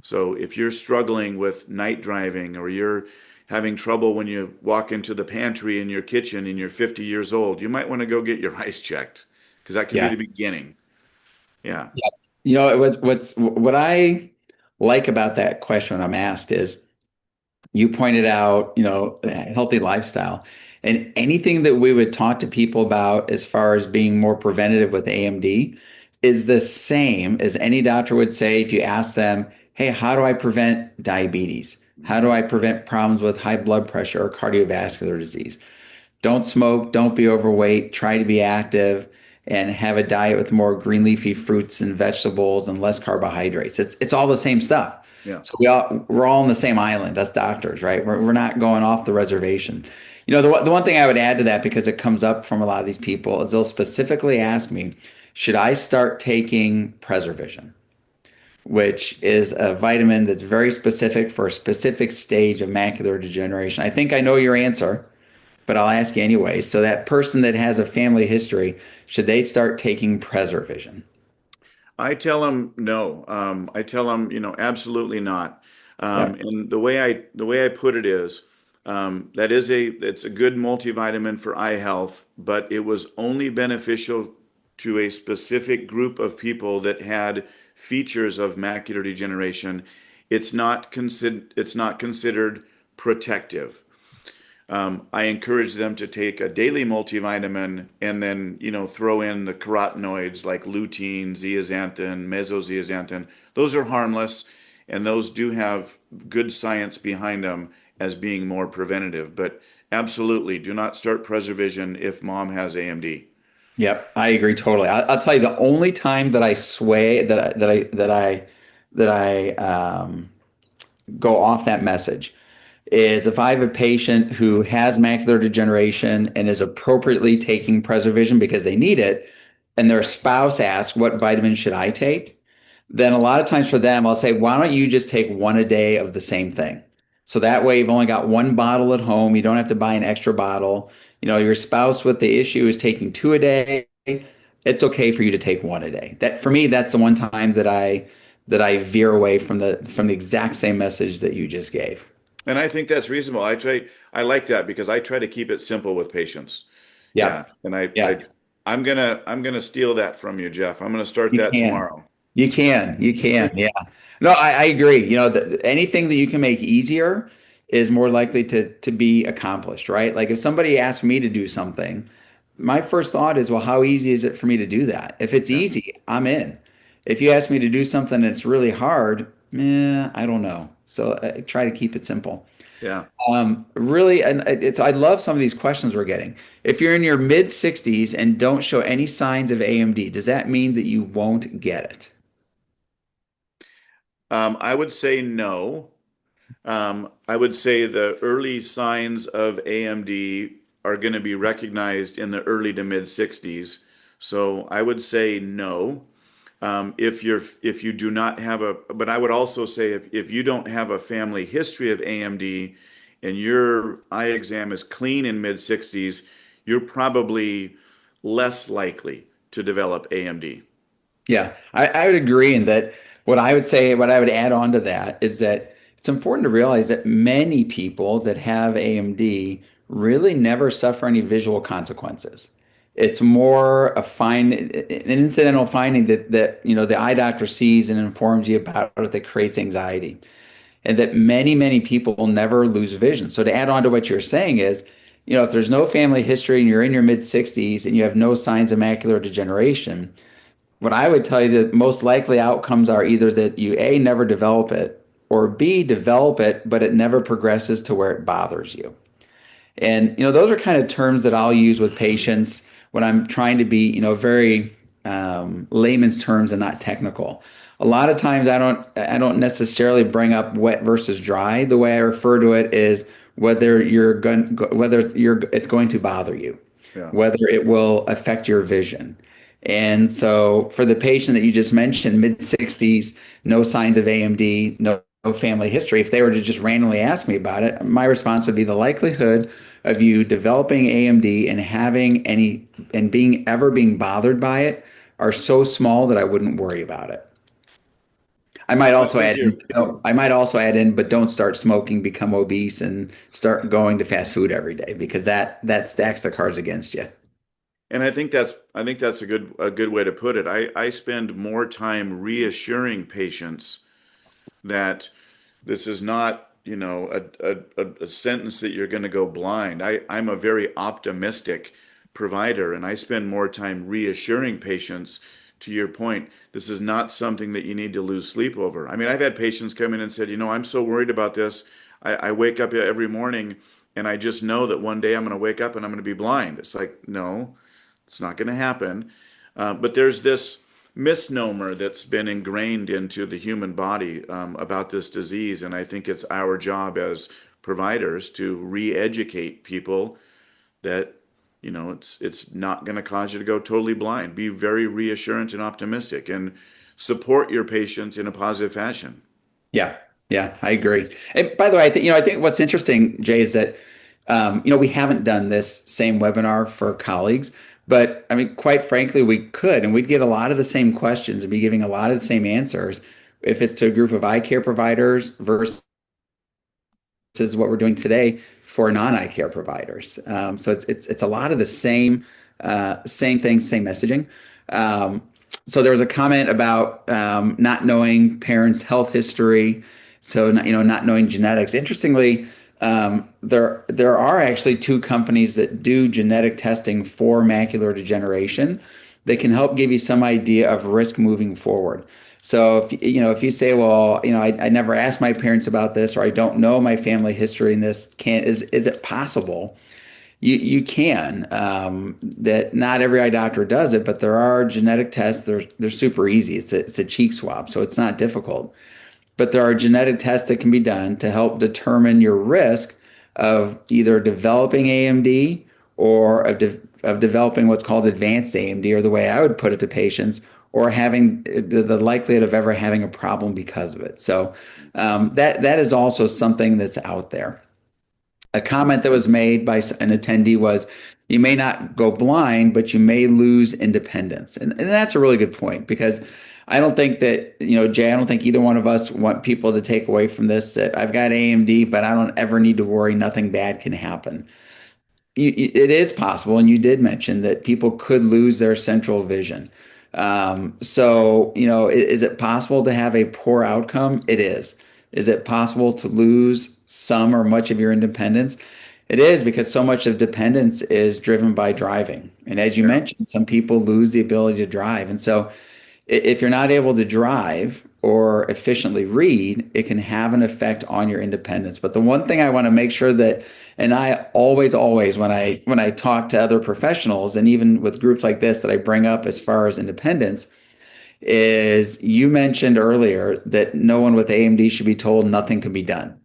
So if you're struggling with night driving or you're having trouble when you walk into the pantry in your kitchen and you're 50 years old, you might want to go get your eyes checked because that could be Yeah. the beginning. Yeah. What I like about that question when I'm asked is you pointed out, healthy lifestyle. And anything that we would talk to people about as far as being more preventative with AMD is the same as any doctor would say if you ask them, hey, how do I prevent diabetes? How do I prevent problems with high blood pressure or cardiovascular disease? Don't smoke, don't be overweight, try to be active and have a diet with more green leafy fruits and vegetables and less carbohydrates. It's all the same stuff. Yeah. So we're all on the same island, us doctors, right? We're not going off the reservation. The one thing I would add to that, because it comes up from a lot of these people, is they'll specifically ask me, should I start taking Preservision, which is a vitamin that's very specific for a specific stage of macular degeneration? I think I know your answer, but I'll ask you anyway. So that person that has a family history, should they start taking Preservision? I tell them no. I tell them, absolutely not. Yeah. And the way I put it is, it's a good multivitamin for eye health, but it was only beneficial to a specific group of people that had features of macular degeneration. It's not considered protective. I encourage them to take a daily multivitamin and then, throw in the carotenoids like lutein, zeaxanthin, mesozeaxanthin. Those are harmless and those do have good science behind them as being more preventative. But absolutely, do not start PreserVision if mom has AMD. Yep, I agree totally. I'll tell you the only time that I sway that I go off that message is if I have a patient who has macular degeneration and is appropriately taking PreserVision because they need it, and their spouse asks, "What vitamin should I take?" Then a lot of times for them, I'll say, "Why don't you just take one a day of the same thing?" So that way you've only got one bottle at home. You don't have to buy an extra bottle. Your spouse with the issue is taking two a day. It's okay for you to take one a day. That for me, that's the one time that I veer away from the exact same message that you just gave. And I think that's reasonable. I like that because I try to keep it simple with patients. Yeah, Yep. and Yeah. I'm gonna steal that from you, Jeff. I'm gonna start You that can. tomorrow. You can. You can. Yeah. No, I agree. Anything that you can make easier is more likely to be accomplished, right? Like if somebody asks me to do something, my first thought is, well, how easy is it for me to do that? If it's Yeah, easy, I'm in. If you ask me to do something that's really hard, I don't know. So I try to keep it simple. yeah. Really, and I love some of these questions we're getting. If you're in your mid 60s and don't show any signs of AMD, does that mean that you won't get it? I would say no. I would say the early signs of AMD are going to be recognized in the early to mid 60s. So I would say no. If you do not have but I would also say if you don't have a family history of AMD and your eye exam is clean in mid 60s, you're probably less likely to develop AMD. Yeah, I would agree in that. What I would add on to that is that it's important to realize that many people that have AMD really never suffer any visual consequences. It's more an incidental finding that the eye doctor sees and informs you about it that creates anxiety, and that many people will never lose vision. So to add on to what you're saying is, if there's no family history and you're in your mid 60s and you have no signs of macular degeneration, what I would tell you the most likely outcomes are either that you A, never develop it, or B, develop it, but it never progresses to where it bothers you. And those are kind of terms that I'll use with patients when I'm trying to be, very layman's terms and not technical. A lot of times I don't necessarily bring up wet versus dry. The way I refer to it is whether it's going to bother you, Yeah. whether it will affect your vision. And so for the patient that you just mentioned, mid 60s, no signs of AMD, no family history, if they were to just randomly ask me about it, my response would be the likelihood of you developing AMD and being bothered by it are so small that I wouldn't worry about it. I might I'm also with add you. in, oh, I might also add in, but don't start smoking, become obese, and start going to fast food every day because that stacks the cards against you. And I think that's a good way to put it. I spend more time reassuring patients that this is not, a sentence that you're going to go blind. I'm a very optimistic provider, and I spend more time reassuring patients, to your point, this is not something that you need to lose sleep over. I mean, I've had patients come in and said, I'm so worried about this. I wake up every morning and I just know that one day I'm going to wake up and I'm going to be blind. It's like, no, it's not going to happen. But there's this misnomer that's been ingrained into the human body about this disease, and I think it's our job as providers to re-educate people that it's not going to cause you to go totally blind. Be very reassurant and optimistic, and support your patients in a positive fashion. Yeah, yeah, I agree. And by the way, I think what's interesting, Jay, is that we haven't done this same webinar for colleagues, but I mean, quite frankly, we could, and we'd get a lot of the same questions and be giving a lot of the same answers if it's to a group of eye care providers versus what we're doing today for non-eye care providers. So it's a lot of the same things, same messaging. So there was a comment about not knowing parents' health history, so not knowing genetics. Interestingly, there are actually two companies that do genetic testing for macular degeneration. They can help give you some idea of risk moving forward. So if you say, well, I never asked my parents about this, or I don't know my family history in this, is it possible? You can. That not every eye doctor does it, but there are genetic tests. They're super easy. It's a cheek swab, so it's not difficult. But there are genetic tests that can be done to help determine your risk of either developing AMD or of developing what's called advanced AMD, or the way I would put it to patients, or having the likelihood of ever having a problem because of it. So that is also something that's out there. A comment that was made by an attendee was, you may not go blind, but you may lose independence. And that's a really good point, because I don't think that, Jay, I don't think either one of us want people to take away from this that I've got AMD, but I don't ever need to worry. Nothing bad can happen. It is possible, and you did mention that people could lose their central vision. So, is it possible to have a poor outcome? It is. Is it possible to lose some or much of your independence? It is, because so much of dependence is driven by driving. And as you Yeah. mentioned, some people lose the ability to drive. And so if you're not able to drive or efficiently read, it can have an effect on your independence. But the one thing I want to make sure that, and I always, when I talk to other professionals, and even with groups like this, that I bring up as far as independence, is you mentioned earlier that no one with AMD should be told nothing can be done.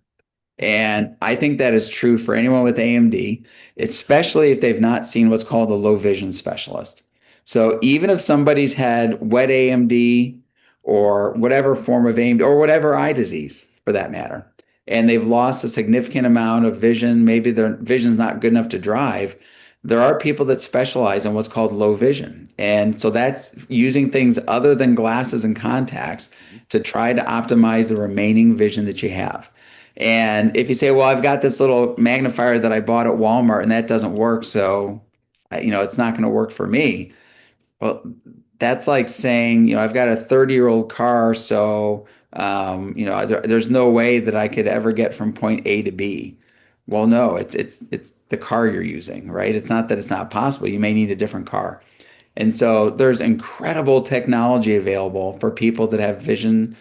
And I think that is true for anyone with AMD, especially if they've not seen what's called a low vision specialist. So even if somebody's had wet AMD or whatever form of AMD or whatever eye disease for that matter, and they've lost a significant amount of vision, maybe their vision's not good enough to drive, there are people that specialize in what's called low vision. And so that's using things other than glasses and contacts to try to optimize the remaining vision that you have. And if you say, well, I've got this little magnifier that I bought at Walmart and that doesn't work, so it's not going to work for me. Well, that's like saying, I've got a 30-year-old car, so there's no way that I could ever get from point A to B. Well, no, it's the car you're using, right? It's not that it's not possible. You may need a different car. And so there's incredible technology available for people that have vision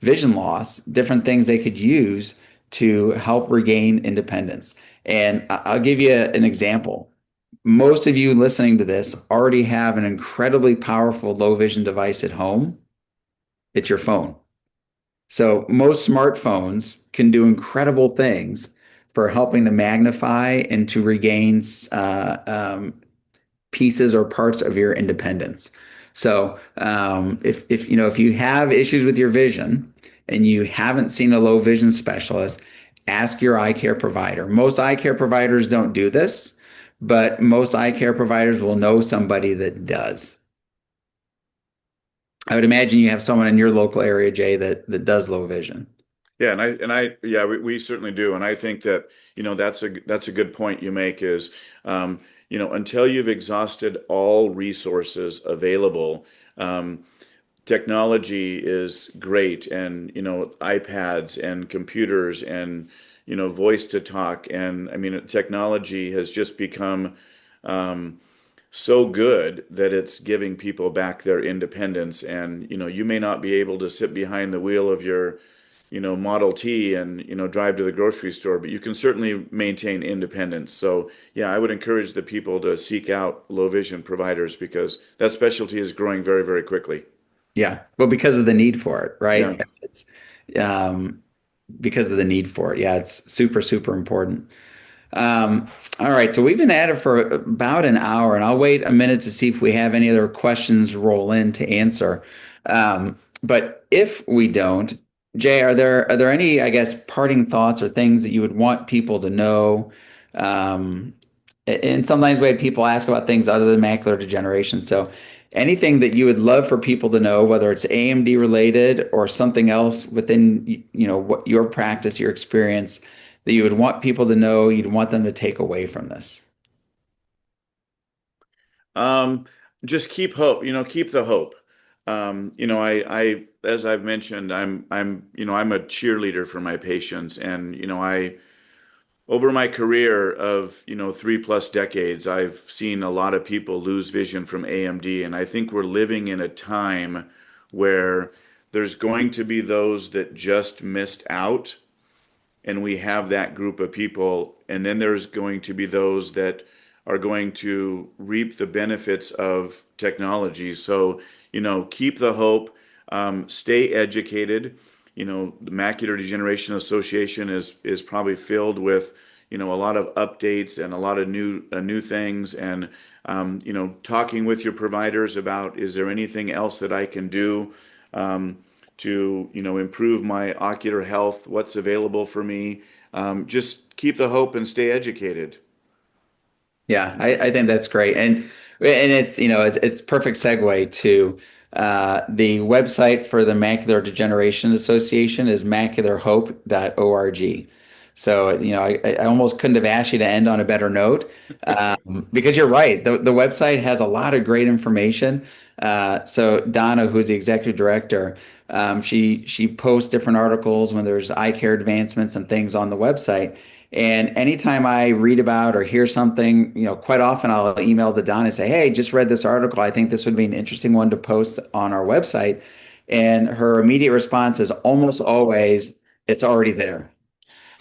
loss, different things they could use to help regain independence. And I'll give you an example. Most of you listening to this already have an incredibly powerful low vision device at home. It's your phone. So most smartphones can do incredible things for helping to magnify and to regain pieces or parts of your independence. So if you have issues with your vision and you haven't seen a low vision specialist, ask your eye care provider. Most eye care providers don't do this, but most eye care providers will know somebody that does. I would imagine you have someone in your local area, Jay, that does low vision. Yeah, yeah, we certainly do, and I think that that's a good point you make is until you've exhausted all resources available, technology is great, and iPads and computers and voice to talk, and I mean technology has just become so good that it's giving people back their independence, and you may not be able to sit behind the wheel of your Model T and, drive to the grocery store, but you can certainly maintain independence. So, yeah, I would encourage the people to seek out low vision providers because that specialty is growing very, very quickly. Yeah. Well, because of the need for it, Yeah. right? It's um, because of the need for it. Yeah, it's super, super important. All right, so we've been at it for about an hour, and I'll wait a minute to see if we have any other questions roll in to answer. But if we don't, Jay, are there any, I guess, parting thoughts or things that you would want people to know? Um, and sometimes we have people ask about things other than macular degeneration. So anything that you would love for people to know, whether it's AMD related or something else within, what your practice, your experience, that you would want people to know, you'd want them to take away from this? Um, just keep hope, keep the hope. As I've mentioned, I'm a cheerleader for my patients, and over my career of 3+ decades, I've seen a lot of people lose vision from AMD, and I think we're living in a time where There's going to be those that just missed out, and we have that group of people. And then there's going to be those that are going to reap the benefits of technology. So, keep the hope, stay educated. The Macular Degeneration Association is probably filled with, a lot of updates and a lot of new things. And, talking with your providers about, is there anything else that I can do? To improve my ocular health, what's available for me. Just keep the hope and stay educated. Yeah, I think that's great. And it's it's perfect segue to the website for the Macular Degeneration Association is macularhope.org. So, I almost couldn't have asked you to end on a better note, because you're right. The website has a lot of great information. So Donna, who's the executive director, she posts different articles when there's eye care advancements and things on the website. And anytime I read about or hear something, quite often I'll email to Donna and say, "Hey, just read this article. I think this would be an interesting one to post on our website." And her immediate response is almost always, "It's already there."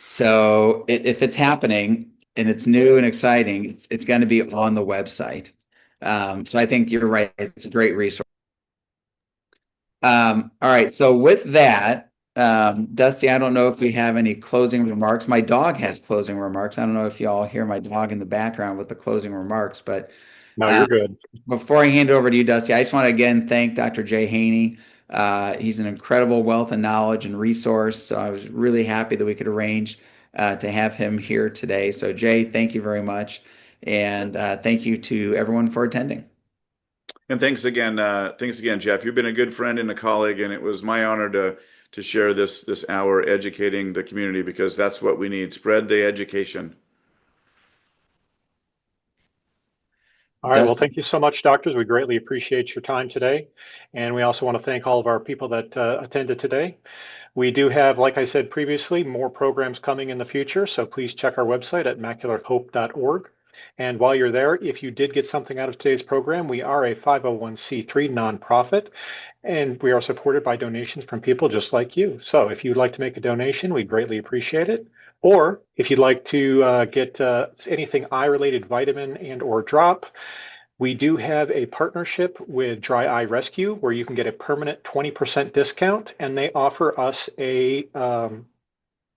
So if it's happening and it's new and exciting, it's going to be on the website. So I think you're right. It's a great resource. All right. So with that, Dusty, I don't know if we have any closing remarks. My dog has closing remarks. I don't know if y'all hear my dog in the background with the closing remarks, but No, uh, you're good. before I hand it over to you, Dusty, I just want to again thank Dr. Jay Haney. He's an incredible wealth of knowledge and resource. So I was really happy that we could arrange to have him here today. So Jay, thank you very much. And thank you to everyone for attending. And thanks again, Jeff. You've been a good friend and a colleague, and it was my honor to share this hour educating the community, because that's what we need. Spread the education. All right. Well, Dusty, thank you so much, doctors. We greatly appreciate your time today. And we also want to thank all of our people that attended today. We do have, like I said previously, more programs coming in the future. So please check our website at macularhope.org. And while you're there, if you did get something out of today's program, we are a 501c3 nonprofit, and we are supported by donations from people just like you. So if you'd like to make a donation, we'd greatly appreciate it. Or if you'd like to get anything eye-related vitamin and or drop, we do have a partnership with Dry Eye Rescue where you can get a permanent 20% discount, and they offer us a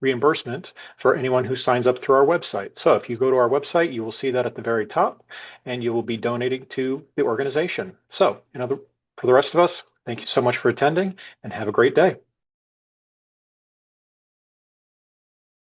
reimbursement for anyone who signs up through our website. So if you go to our website, you will see that at the very top, and you will be donating to the organization. So, for the rest of us, thank you so much for attending, and have a great day.